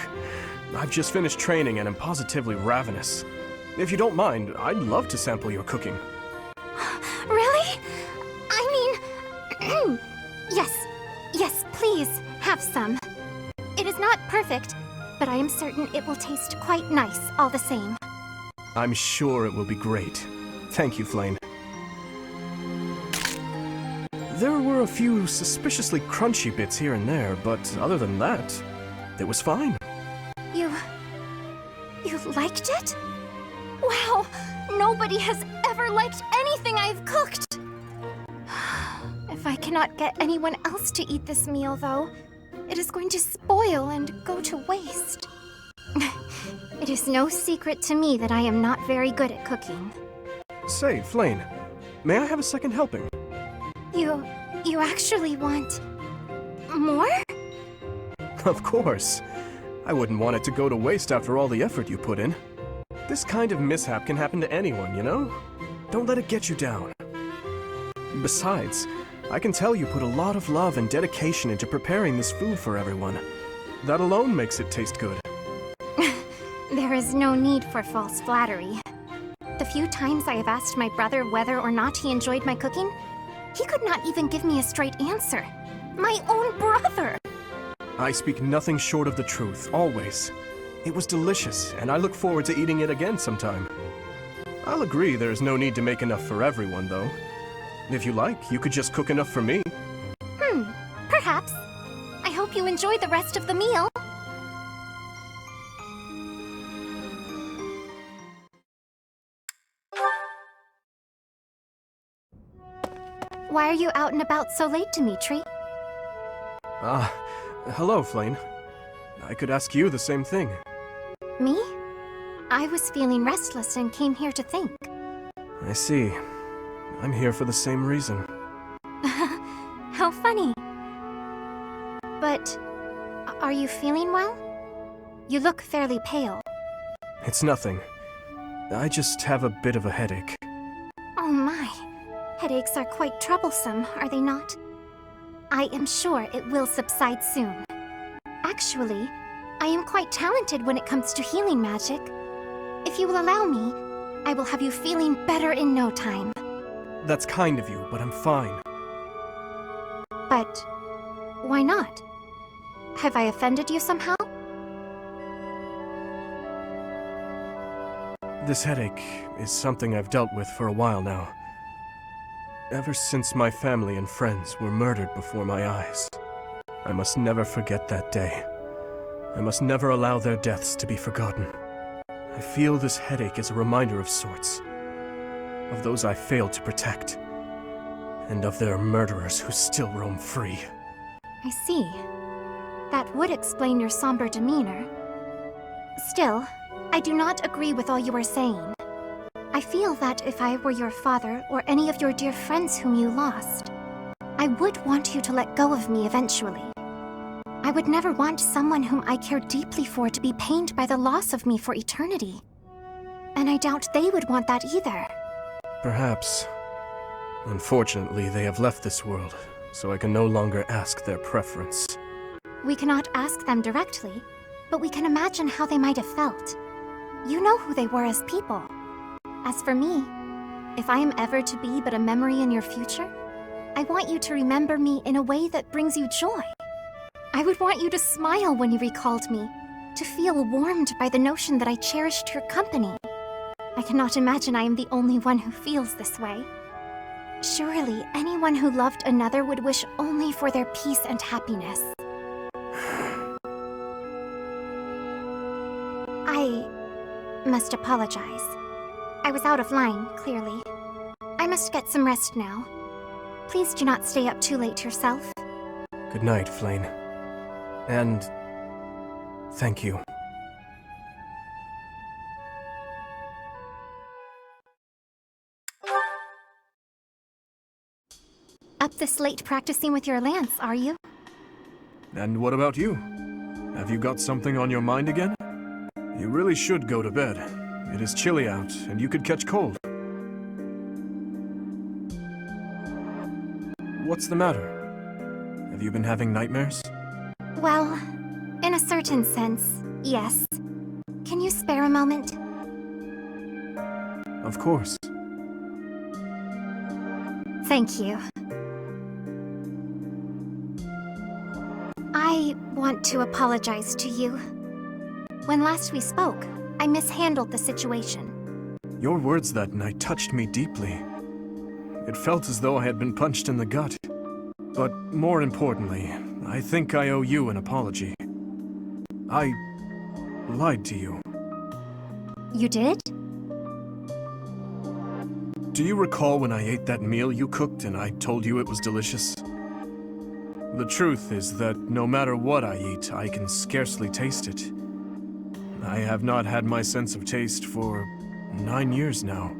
I've just finished training and am positively ravenous. If you don't mind, I'd love to sample your cooking. Really? I mean, yes, please, have some. It is not perfect, but I am certain it will taste quite nice all the same. I'm sure it will be great. Thank you, Flayn. There were a few suspiciously crunchy bits here and there, but other than that, it was fine. You liked it? Wow, nobody has ever liked anything I've cooked! If I cannot get anyone else to eat this meal, though, it is going to spoil and go to waste. It is no secret to me that I am not very good at cooking. Say, Flayn, may I have a second helping? You actually want more? Of course. I wouldn't want it to go to waste after all the effort you put in. This kind of mishap can happen to anyone, you know? Don't let it get you down. Besides, I can tell you put a lot of love and dedication into preparing this food for everyone. That alone makes it taste good. There is no need for false flattery. The few times I have asked my brother whether or not he enjoyed my cooking, he could not even give me a straight answer. My own brother! I speak nothing short of the truth, always. It was delicious, and I look forward to eating it again sometime. I'll agree there's no need to make enough for everyone, though. If you like, you could just cook enough for me. Perhaps. I hope you enjoy the rest of the meal. Why are you out and about so late, Dimitri? Hello, Flayn. I could ask you the same thing. Me? I was feeling restless and came here to think. I see. I'm here for the same reason. How funny. But, are you feeling well? You look fairly pale. It's nothing. I just have a bit of a headache. Oh my. Headaches are quite troublesome, are they not? I am sure it will subside soon. Actually, I am quite talented when it comes to healing magic. If you will allow me, I will have you feeling better in no time. That's kind of you, but I'm fine. But why not? Have I offended you somehow? This headache is something I've dealt with for a while now. Ever since my family and friends were murdered before my eyes. I must never forget that day. I must never allow their deaths to be forgotten. I feel this headache is a reminder of sorts. Of those I failed to protect. And of their murderers who still roam free. I see. That would explain your somber demeanor. Still, I do not agree with all you are saying. I feel that if I were your father or any of your dear friends whom you lost, I would want you to let go of me eventually. I would never want someone whom I care deeply for to be pained by the loss of me for eternity. And I doubt they would want that either. Perhaps. Unfortunately, they have left this world, so I can no longer ask their preference. We cannot ask them directly, but we can imagine how they might have felt. You know who they were as people. As for me, if I am ever to be but a memory in your future, I want you to remember me in a way that brings you joy. I would want you to smile when you recalled me, to feel warmed by the notion that I cherished your company. I cannot imagine I am the only one who feels this way. Surely, anyone who loved another would wish only for their peace and happiness. I must apologize. I was out of line, clearly. I must get some rest now. Please do not stay up too late yourself. Good night, Flayn. And thank you. Up this late practicing with your lance, are you? And what about you? Have you got something on your mind again? You really should go to bed. It is chilly out, and you could catch cold. What's the matter? Have you been having nightmares? Well, in a certain sense, yes. Can you spare a moment? Of course. Thank you. I want to apologize to you. When last we spoke, I mishandled the situation. Your words that night touched me deeply. It felt as though I had been punched in the gut. But more importantly, I think I owe you an apology. I lied to you. You did? Do you recall when I ate that meal you cooked and I told you it was delicious? The truth is that no matter what I eat, I can scarcely taste it. I have not had my sense of taste for 9 years now.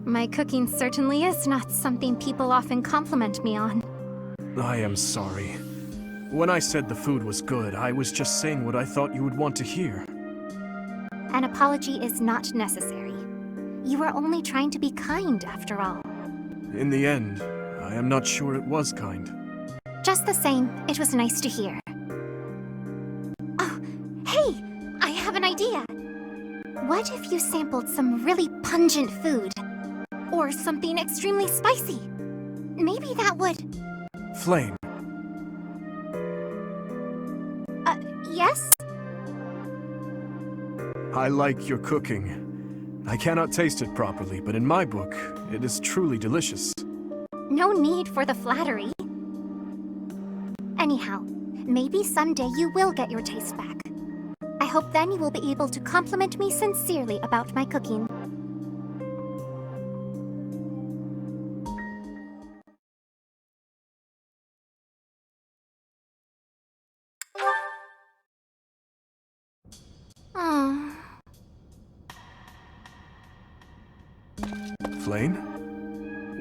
My cooking certainly is not something people often compliment me on. I am sorry. When I said the food was good, I was just saying what I thought you would want to hear. An apology is not necessary. You were only trying to be kind, after all. In the end, I am not sure it was kind. Just the same, it was nice to hear. Oh, hey! I have an idea! What if you sampled some really pungent food? Or something extremely spicy? Maybe that would... Flayn. Yes? I like your cooking. I cannot taste it properly, but in my book, it is truly delicious. No need for the flattery. Anyhow, maybe someday you will get your taste back. I hope then you will be able to compliment me sincerely about my cooking. Oh. Flayn?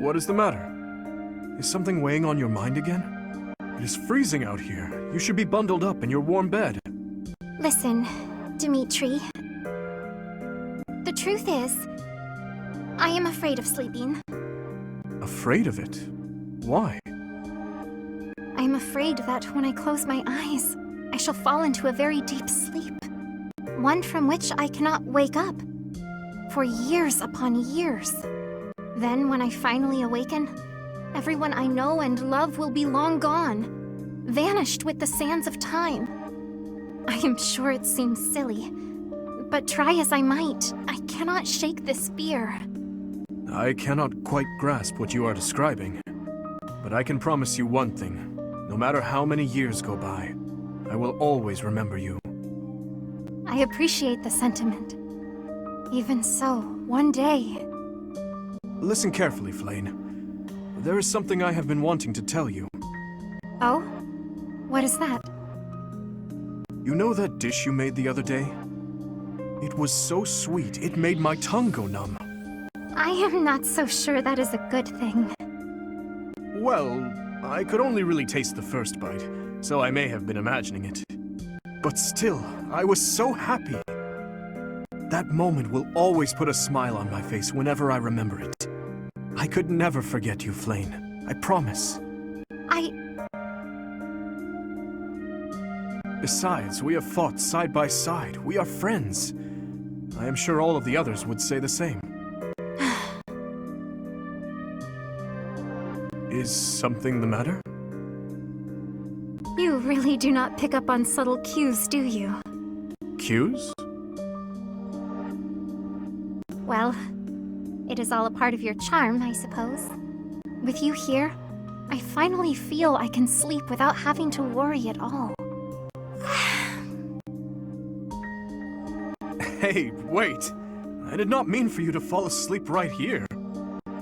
What is the matter? Is something weighing on your mind again? It is freezing out here. You should be bundled up in your warm bed. Listen, Dimitri. The truth is, I am afraid of sleeping. Afraid of it? Why? I am afraid that when I close my eyes, I shall fall into a very deep sleep. One from which I cannot wake up. For years upon years. Then, when I finally awaken, everyone I know and love will be long gone, vanished with the sands of time. I am sure it seems silly, but try as I might, I cannot shake this fear. I cannot quite grasp what you are describing, but I can promise you one thing. No matter how many years go by, I will always remember you. I appreciate the sentiment. Even so, one day... Listen carefully, Flayn. There is something I have been wanting to tell you. Oh? What is that? You know that dish you made the other day? It was so sweet, it made my tongue go numb. I am not so sure that is a good thing. Well, I could only really taste the first bite, so I may have been imagining it. But still, I was so happy. That moment will always put a smile on my face whenever I remember it. I could never forget you, Flayn. I promise. Besides, we have fought side by side. We are friends. I am sure all of the others would say the same. Is something the matter? You really do not pick up on subtle cues, do you? Cues? Well, it is all a part of your charm, I suppose. With you here, I finally feel I can sleep without having to worry at all. Hey, wait! I did not mean for you to fall asleep right here.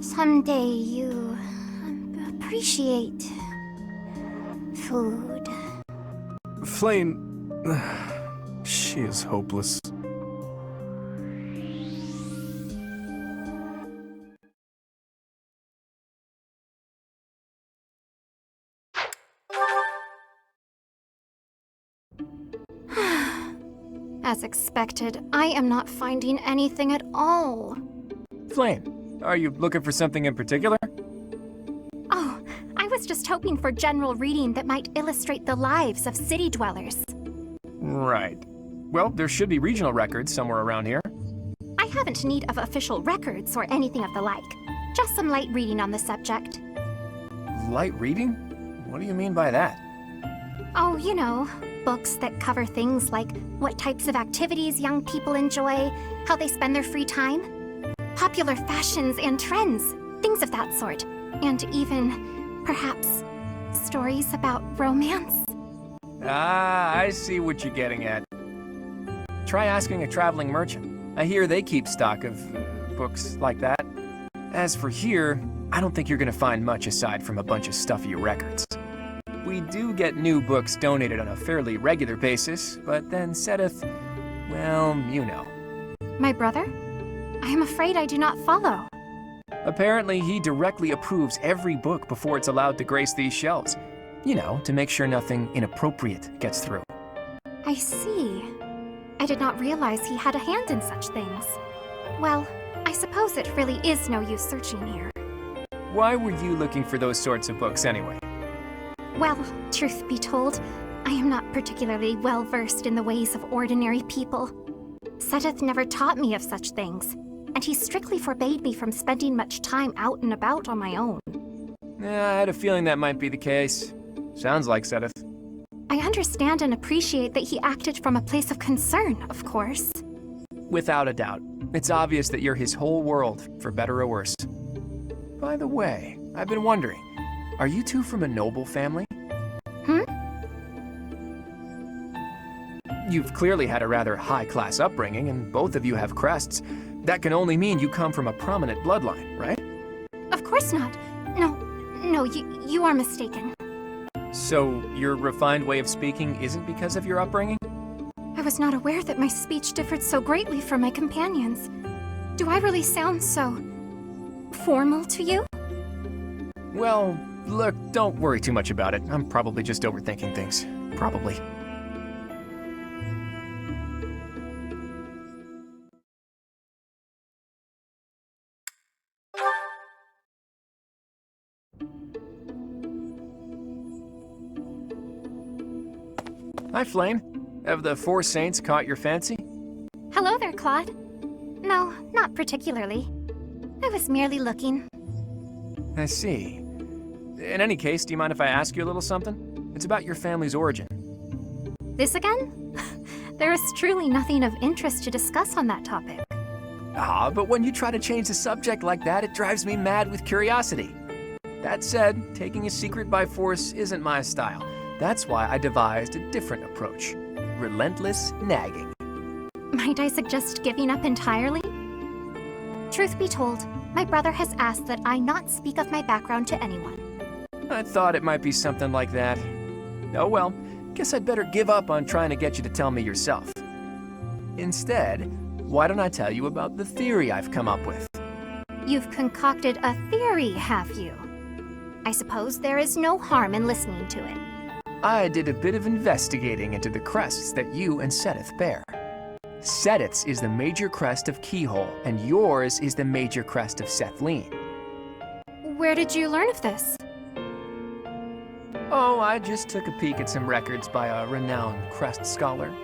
Someday you appreciate food. Flayn... she is hopeless. As expected, I am not finding anything at all. Flayn, are you looking for something in particular? Oh, I was just hoping for general reading that might illustrate the lives of city dwellers. Right. Well, there should be regional records somewhere around here. I haven't need of official records or anything of the like. Just some light reading on the subject. Light reading? What do you mean by that? Oh, you know, books that cover things like what types of activities young people enjoy, how they spend their free time, popular fashions and trends, things of that sort. And even, perhaps, stories about romance. Ah, I see what you're getting at. Try asking a traveling merchant. I hear they keep stock of books like that. As for here, I don't think you're gonna find much aside from a bunch of stuffy records. We do get new books donated on a fairly regular basis, but then Seteth, well, you know. My brother? I am afraid I do not follow. Apparently, he directly approves every book before it's allowed to grace these shelves. You know, to make sure nothing inappropriate gets through. I see. I did not realize he had a hand in such things. Well, I suppose it really is no use searching here. Why were you looking for those sorts of books anyway? Well, truth be told, I am not particularly well versed in the ways of ordinary people. Seteth never taught me of such things, and he strictly forbade me from spending much time out and about on my own. Yeah, I had a feeling that might be the case. Sounds like Seteth. I understand and appreciate that he acted from a place of concern, of course. Without a doubt. It's obvious that you're his whole world, for better or worse. By the way, I've been wondering, are you two from a noble family? You've clearly had a rather high-class upbringing, and both of you have crests. That can only mean you come from a prominent bloodline, right? Of course not. No, you are mistaken. So, your refined way of speaking isn't because of your upbringing? I was not aware that my speech differed so greatly from my companions. Do I really sound so formal to you? Well, look, don't worry too much about it. I'm probably just overthinking things. Probably. Hi, Flayn. Have the Four Saints caught your fancy? Hello there, Claude. No, not particularly. I was merely looking. I see. In any case, do you mind if I ask you a little something? It's about your family's origin. This again? There is truly nothing of interest to discuss on that topic. Ah, but when you try to change the subject like that, it drives me mad with curiosity. That said, taking a secret by force isn't my style. That's why I devised a different approach. Relentless nagging. Might I suggest giving up entirely? Truth be told, my brother has asked that I not speak of my background to anyone. I thought it might be something like that. Oh well, guess I'd better give up on trying to get you to tell me yourself. Instead, why don't I tell you about the theory I've come up with? You've concocted a theory, have you? I suppose there is no harm in listening to it. I did a bit of investigating into the crests that you and Seteth bear. Seteth's is the major crest of Keyhole, and yours is the major crest of Cethlean. Where did you learn of this? Oh, I just took a peek at some records by a renowned crest scholar.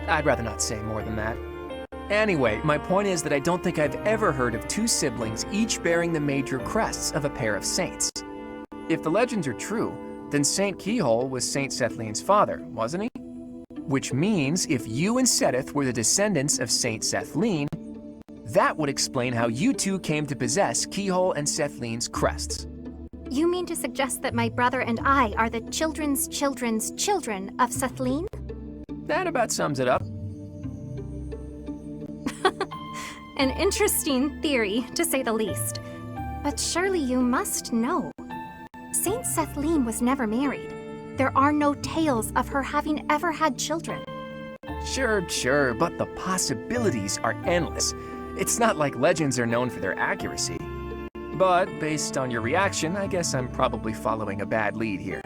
I'd rather not say more than that. Anyway, my point is that I don't think I've ever heard of two siblings each bearing the major crests of a pair of saints. If the legends are true, then Saint Keyhole was Saint Cethlean's father, wasn't he? Which means if you and Seteth were the descendants of Saint Cethlean, that would explain how you two came to possess Keyhole and Cethlean's crests. You mean to suggest that my brother and I are the children's children's children of Cethlean? That about sums it up. An interesting theory, to say the least. But surely you must know. Saint Cethlean was never married. There are no tales of her having ever had children. Sure, but the possibilities are endless. It's not like legends are known for their accuracy. But based on your reaction, I guess I'm probably following a bad lead here.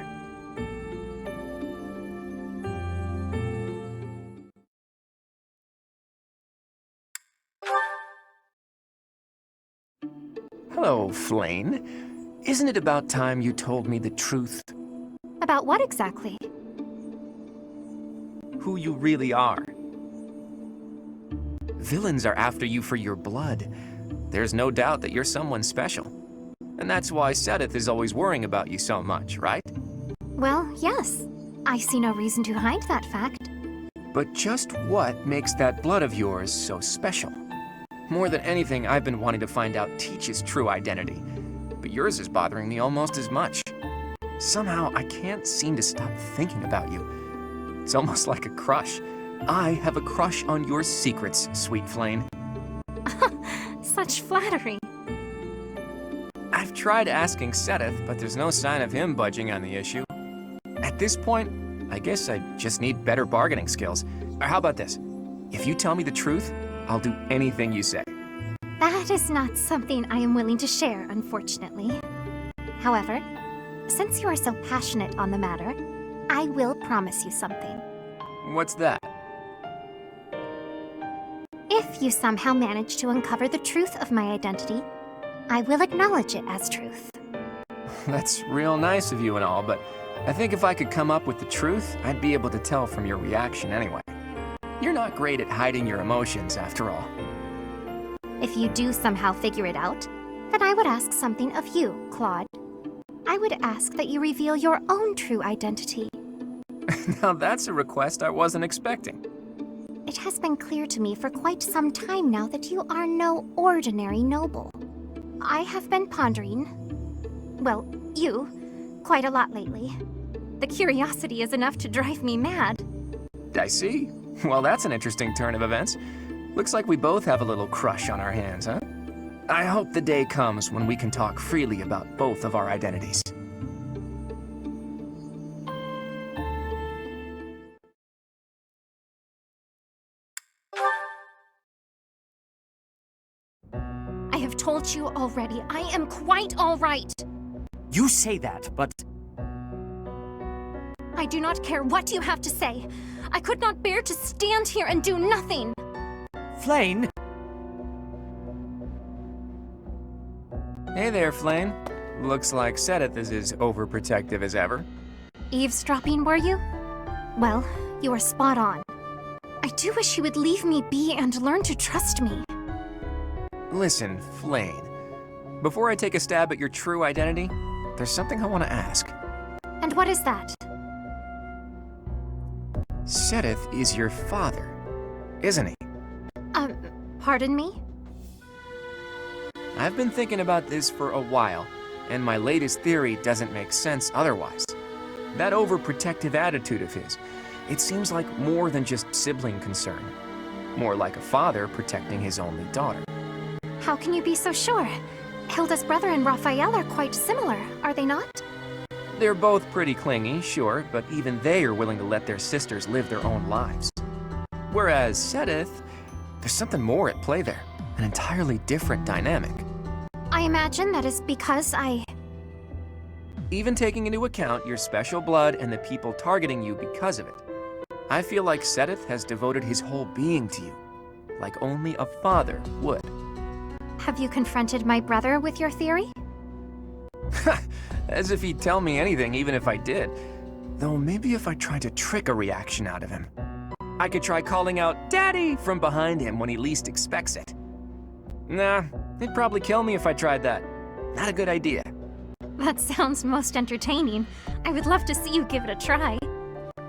Hello, Flayn. Isn't it about time you told me the truth? About what exactly? Who you really are. Villains are after you for your blood. There's no doubt that you're someone special. And that's why Seteth is always worrying about you so much, right? Well, yes. I see no reason to hide that fact. But just what makes that blood of yours so special? More than anything, I've been wanting to find out Teach's true identity. But yours is bothering me almost as much. Somehow, I can't seem to stop thinking about you. It's almost like a crush. I have a crush on your secrets, sweet Flayn. Such flattery. I've tried asking Seteth, but there's no sign of him budging on the issue. At this point, I guess I just need better bargaining skills. Or how about this? If you tell me the truth, I'll do anything you say. That is not something I am willing to share, unfortunately. However, since you are so passionate on the matter, I will promise you something. What's that? If you somehow manage to uncover the truth of my identity, I will acknowledge it as truth. That's real nice of you and all, but I think if I could come up with the truth, I'd be able to tell from your reaction anyway. You're not great at hiding your emotions, after all. If you do somehow figure it out, then I would ask something of you, Claude. I would ask that you reveal your own true identity. Now that's a request I wasn't expecting. It has been clear to me for quite some time now that you are no ordinary noble. I have been pondering, well, you, quite a lot lately. The curiosity is enough to drive me mad. I see. Well, that's an interesting turn of events. Looks like we both have a little crush on our hands, huh? I hope the day comes when we can talk freely about both of our identities. I have told you already, I am quite all right. You say that, but I do not care what you have to say. I could not bear to stand here and do nothing. Flayn! Hey there, Flayn. Looks like Seteth is as overprotective as ever. Eavesdropping, were you? Well, you are spot on. I do wish you would leave me be and learn to trust me. Listen, Flayn. Before I take a stab at your true identity, there's something I want to ask. And what is that? Seteth is your father, isn't he? Pardon me? I've been thinking about this for a while, and my latest theory doesn't make sense otherwise. That overprotective attitude of his, it seems like more than just sibling concern. More like a father protecting his only daughter. How can you be so sure? Hilda's brother and Raphael are quite similar, are they not? They're both pretty clingy, sure, but even they are willing to let their sisters live their own lives. Whereas Seteth, there's something more at play there, an entirely different dynamic. I imagine that is because even taking into account your special blood and the people targeting you because of it. I feel like Seteth has devoted his whole being to you, like only a father would. Have you confronted my brother with your theory? As if he'd tell me anything even if I did. Though maybe if I tried to trick a reaction out of him. I could try calling out, "Daddy!" from behind him when he least expects it. Nah, he'd probably kill me if I tried that. Not a good idea. That sounds most entertaining. I would love to see you give it a try.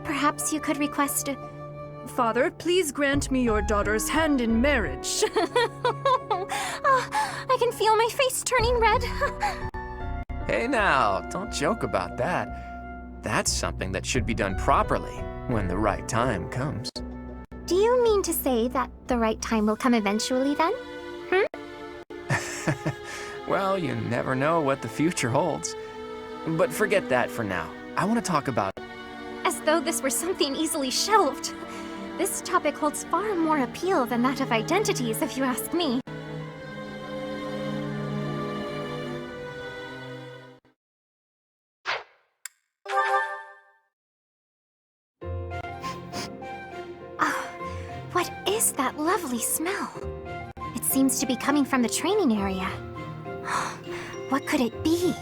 Perhaps you could request... Father, please grant me your daughter's hand in marriage. I can feel my face turning red. Hey now, don't joke about that. That's something that should be done properly when the right time comes. Do you mean to say that the right time will come eventually then? Well, you never know what the future holds. But forget that for now. I want to talk about... As though this were something easily shelved. This topic holds far more appeal than that of identities, if you ask me. What is that lovely smell? It seems to be coming from the training area. What could it be?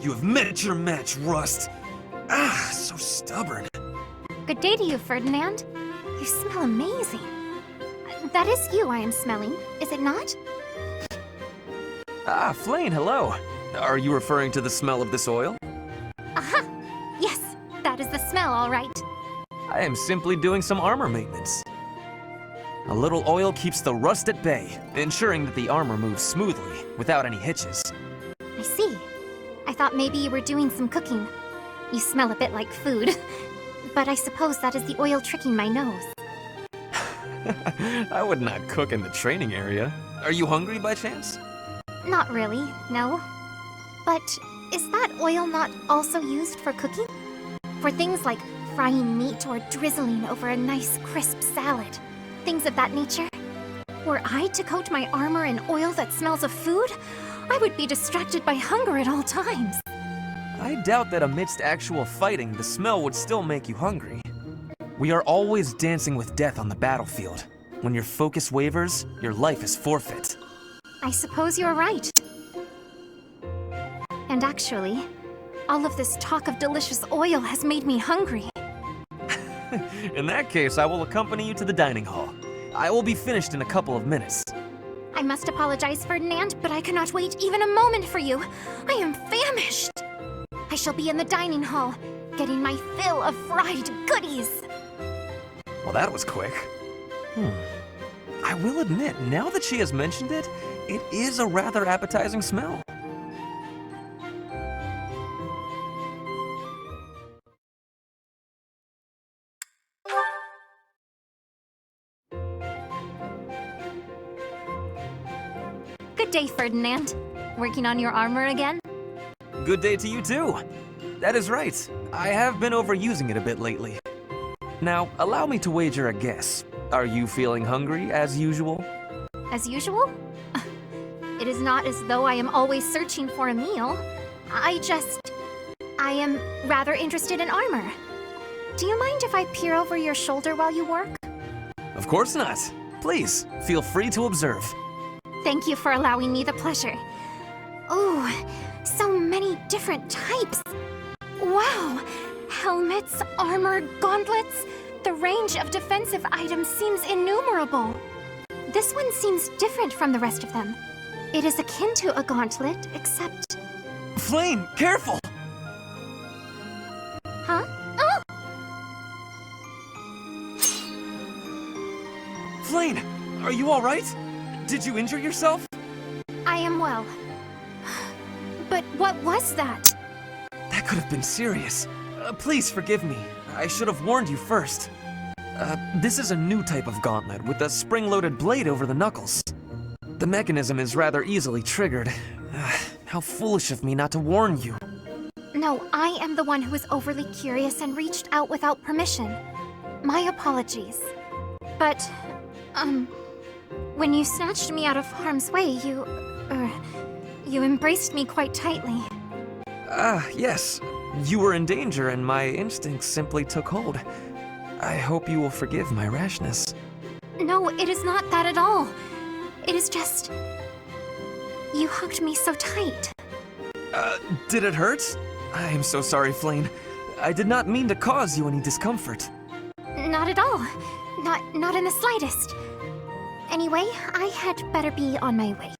You have met your match, Rust. Ah, so stubborn. Good day to you, Ferdinand. You smell amazing. That is you I am smelling, is it not? Ah, Flayn, hello. Are you referring to the smell of this oil? Aha! Yes, that is the smell, all right. I am simply doing some armor maintenance. A little oil keeps the rust at bay, ensuring that the armor moves smoothly, without any hitches. I see. I thought maybe you were doing some cooking. You smell a bit like food. But I suppose that is the oil tricking my nose. I would not cook in the training area. Are you hungry by chance? Not really, no. But is that oil not also used for cooking? For things like frying meat or drizzling over a nice crisp salad. Things of that nature? Were I to coat my armor in oil that smells of food, I would be distracted by hunger at all times. I doubt that amidst actual fighting, the smell would still make you hungry. We are always dancing with death on the battlefield. When your focus wavers, your life is forfeit. I suppose you're right. And actually, all of this talk of delicious oil has made me hungry. In that case, I will accompany you to the dining hall. I will be finished in a couple of minutes. I must apologize, Ferdinand, but I cannot wait even a moment for you. I am famished. I shall be in the dining hall, getting my fill of fried goodies. Well, that was quick. I will admit, now that she has mentioned it, it is a rather appetizing smell. Good day, Ferdinand. Working on your armor again? Good day to you too. That is right. I have been overusing it a bit lately. Now, allow me to wager a guess. Are you feeling hungry as usual? As usual? It is not as though I am always searching for a meal. I am rather interested in armor. Do you mind if I peer over your shoulder while you work? Of course not. Please, feel free to observe. Thank you for allowing me the pleasure. Ooh, so many different types. Wow! Helmets, armor, gauntlets. The range of defensive items seems innumerable. This one seems different from the rest of them. It is akin to a gauntlet, except... Flayn, careful! Huh? Oh! Flayn, are you all right? Did you injure yourself? I am well. But what was that? That could have been serious. Please forgive me. I should have warned you first. This is a new type of gauntlet with a spring-loaded blade over the knuckles. The mechanism is rather easily triggered. How foolish of me not to warn you. No, I am the one who was overly curious and reached out without permission. My apologies. But, when you snatched me out of harm's way, You embraced me quite tightly. Yes. You were in danger and my instincts simply took hold. I hope you will forgive my rashness. No, it is not that at all. It is just... You hugged me so tight. Did it hurt? I am so sorry, Flayn. I did not mean to cause you any discomfort. Not at all. Not in the slightest. Anyway, I had better be on my way.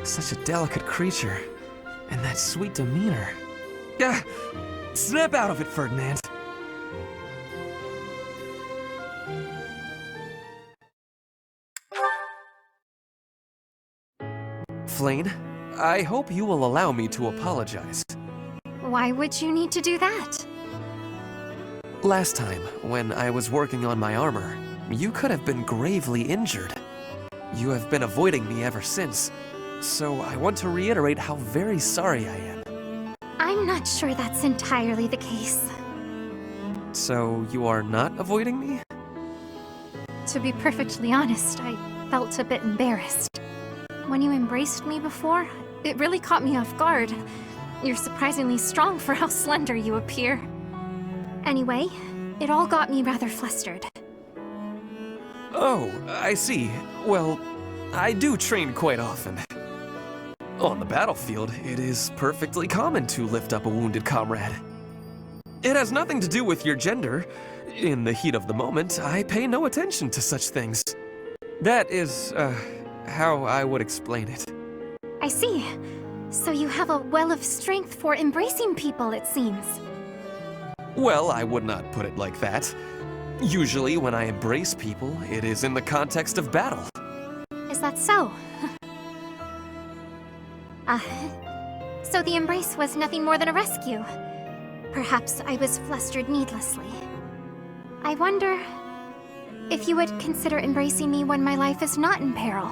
Such a delicate creature. And that sweet demeanor. Snap out of it, Ferdinand. Flayn, I hope you will allow me to apologize. Why would you need to do that? Last time, when I was working on my armor, you could have been gravely injured. You have been avoiding me ever since, so I want to reiterate how very sorry I am. I'm not sure that's entirely the case. So you are not avoiding me? To be perfectly honest, I felt a bit embarrassed. When you embraced me before, it really caught me off guard. You're surprisingly strong for how slender you appear. Anyway, it all got me rather flustered. Oh, I see. Well, I do train quite often. On the battlefield, it is perfectly common to lift up a wounded comrade. It has nothing to do with your gender. In the heat of the moment, I pay no attention to such things. That is, how I would explain it. I see. So you have a well of strength for embracing people, it seems. Well, I would not put it like that. Usually, when I embrace people, it is in the context of battle. Is that so? So the embrace was nothing more than a rescue. Perhaps I was flustered needlessly. I wonder if you would consider embracing me when my life is not in peril.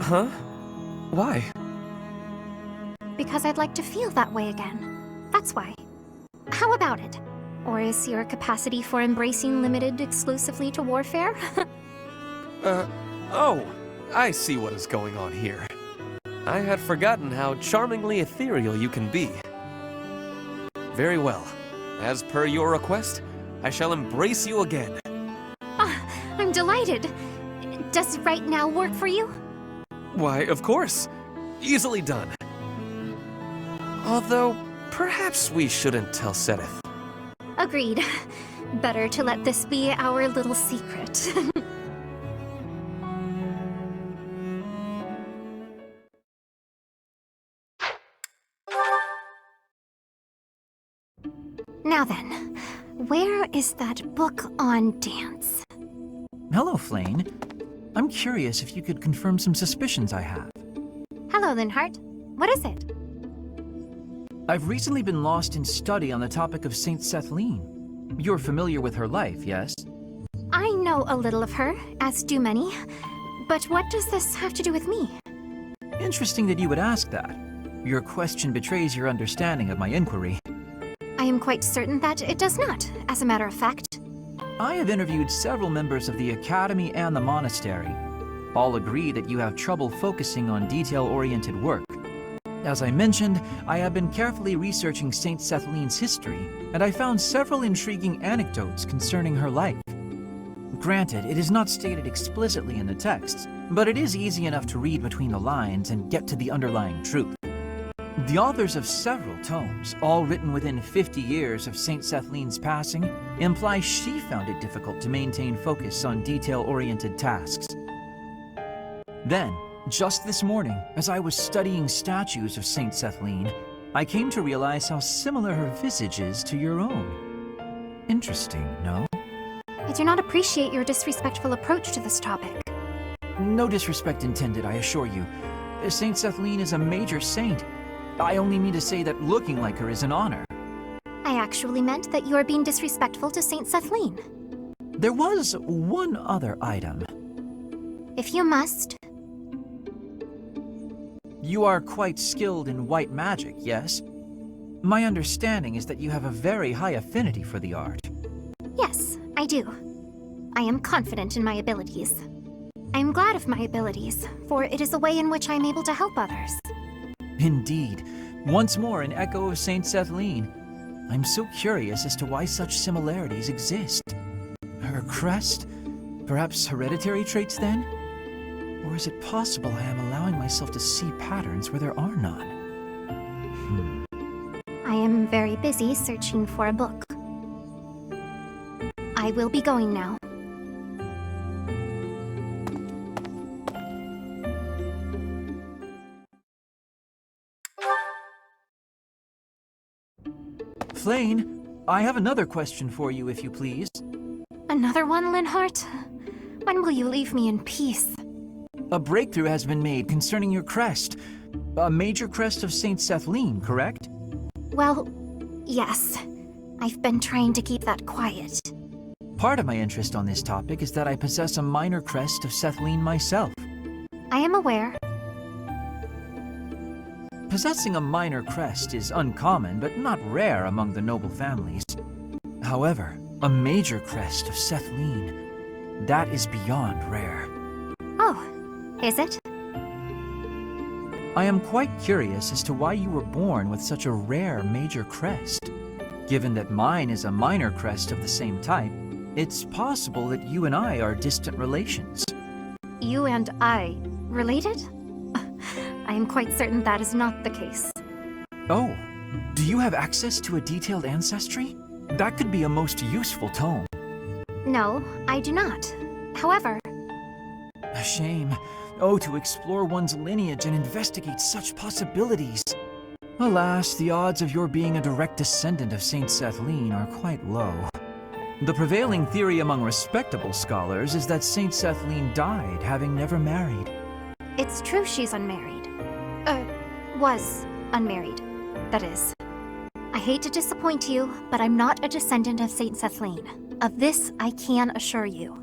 Huh? Why? Because I'd like to feel that way again. That's why. How about it? Or is your capacity for embracing limited exclusively to warfare? Oh, I see what is going on here. I had forgotten how charmingly ethereal you can be. Very well. As per your request, I shall embrace you again. I'm delighted. Does right now work for you? Why, of course. Easily done. Although, perhaps we shouldn't tell Sedith. Agreed. Better to let this be our little secret. Now then, where is that book on dance? Hello, Flayn. I'm curious if you could confirm some suspicions I have. Hello, Linhart. What is it? I've recently been lost in study on the topic of Saint Cethleen. You're familiar with her life, yes? I know a little of her, as do many. But what does this have to do with me? Interesting that you would ask that. Your question betrays your understanding of my inquiry. I am quite certain that it does not, as a matter of fact. I have interviewed several members of the Academy and the Monastery. All agree that you have trouble focusing on detail-oriented work. As I mentioned, I have been carefully researching Saint Cethleen's history, and I found several intriguing anecdotes concerning her life. Granted, it is not stated explicitly in the texts, but it is easy enough to read between the lines and get to the underlying truth. The authors of several tomes, all written within 50 years of Saint Cethleen's passing, imply she found it difficult to maintain focus on detail-oriented tasks. Then, just this morning, as I was studying statues of Saint Cethleen, I came to realize how similar her visage is to your own. Interesting, no? I do not appreciate your disrespectful approach to this topic. No disrespect intended, I assure you. Saint Cethleen is a major saint. I only mean to say that looking like her is an honor. I actually meant that you are being disrespectful to Saint Cethleen. There was one other item. If you must. You are quite skilled in white magic, yes? My understanding is that you have a very high affinity for the art. Yes, I do. I am confident in my abilities. I'm glad of my abilities, for it is a way in which I'm able to help others. Indeed. Once more an echo of Saint Cethleen. I'm so curious as to why such similarities exist. Her crest? Perhaps hereditary traits then? Or is it possible I am allowing myself to see patterns where there are none? I am very busy searching for a book. I will be going now. Flayn, I have another question for you, if you please. Another one, Linhart? When will you leave me in peace? A breakthrough has been made concerning your crest. A major crest of Saint Cethleen, correct? Well, yes. I've been trying to keep that quiet. Part of my interest on this topic is that I possess a minor crest of Cethleen myself. I am aware. Possessing a minor crest is uncommon, but not rare among the noble families. However, a major crest of Cethleen, that is beyond rare. Oh, is it? I am quite curious as to why you were born with such a rare major crest. Given that mine is a minor crest of the same type, it's possible that you and I are distant relations. You and I related? I am quite certain that is not the case. Oh, do you have access to a detailed ancestry? That could be a most useful tome. No, I do not. However... A shame. Oh, to explore one's lineage and investigate such possibilities. Alas, the odds of your being a direct descendant of Saint Cethleen are quite low. The prevailing theory among respectable scholars is that Saint Cethleen died having never married. It's true she's unmarried. Was unmarried, that is. I hate to disappoint you, but I'm not a descendant of Saint Cethleen. Of this, I can assure you.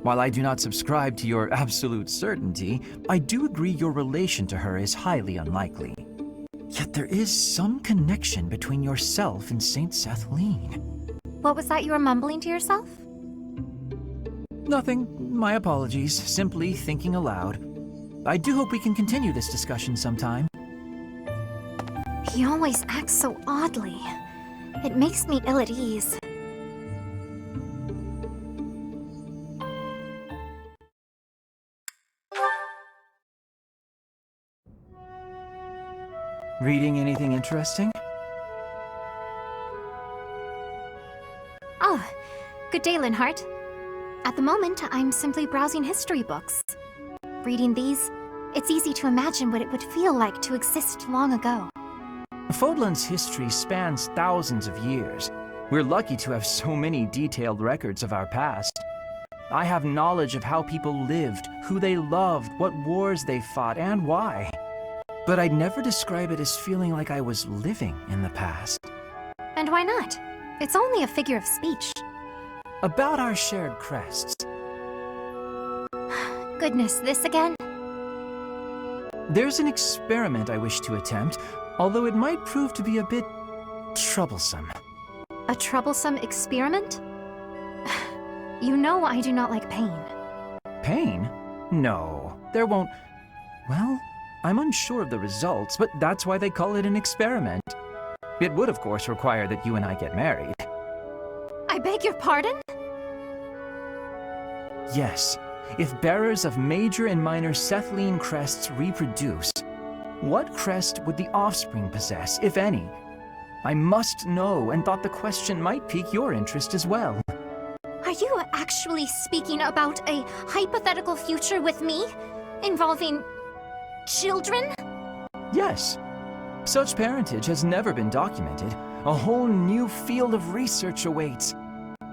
While I do not subscribe to your absolute certainty, I do agree your relation to her is highly unlikely. Yet there is some connection between yourself and Saint Cethleen. What was that you were mumbling to yourself? Nothing. My apologies. Simply thinking aloud. I do hope we can continue this discussion sometime. He always acts so oddly. It makes me ill at ease. Reading anything interesting? Oh, good day, Linhart. At the moment, I'm simply browsing history books. Reading these, it's easy to imagine what it would feel like to exist long ago. Fodlan's history spans thousands of years. We're lucky to have so many detailed records of our past. I have knowledge of how people lived, who they loved, what wars they fought, and why. But I'd never describe it as feeling like I was living in the past. And why not? It's only a figure of speech. About our shared crests. Goodness, this again? There's an experiment I wish to attempt, although it might prove to be a bit troublesome. A troublesome experiment? You know I do not like pain. Pain? No, there won't... Well, I'm unsure of the results, but that's why they call it an experiment. It would, of course, require that you and I get married. I beg your pardon? Yes. If bearers of major and minor Cethleen crests reproduce, what crest would the offspring possess, if any? I must know, and thought the question might pique your interest as well. Are you actually speaking about a hypothetical future with me? Involving... children? Yes. Such parentage has never been documented. A whole new field of research awaits.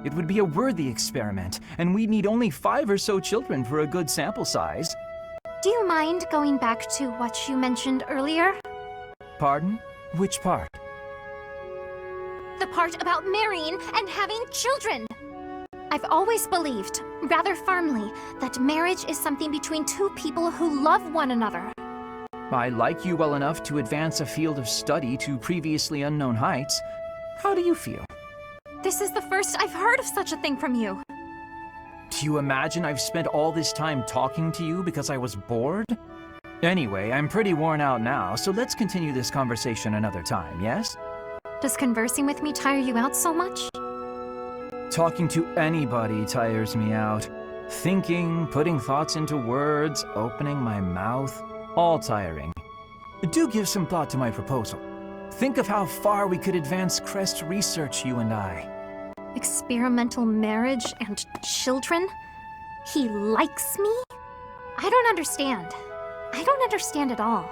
It would be a worthy experiment, and we'd need only 5 or so children for a good sample size. Do you mind going back to what you mentioned earlier? Pardon? Which part? The part about marrying and having children! I've always believed, rather firmly, that marriage is something between two people who love one another. I like you well enough to advance a field of study to previously unknown heights. How do you feel? This is the first I've heard of such a thing from you. Do you imagine I've spent all this time talking to you because I was bored? Anyway, I'm pretty worn out now, so let's continue this conversation another time, yes? Does conversing with me tire you out so much? Talking to anybody tires me out. Thinking, putting thoughts into words, opening my mouth, all tiring. Do give some thought to my proposal. Think of how far we could advance Crest research, you and I. Experimental marriage and children? He likes me? I don't understand. I don't understand at all.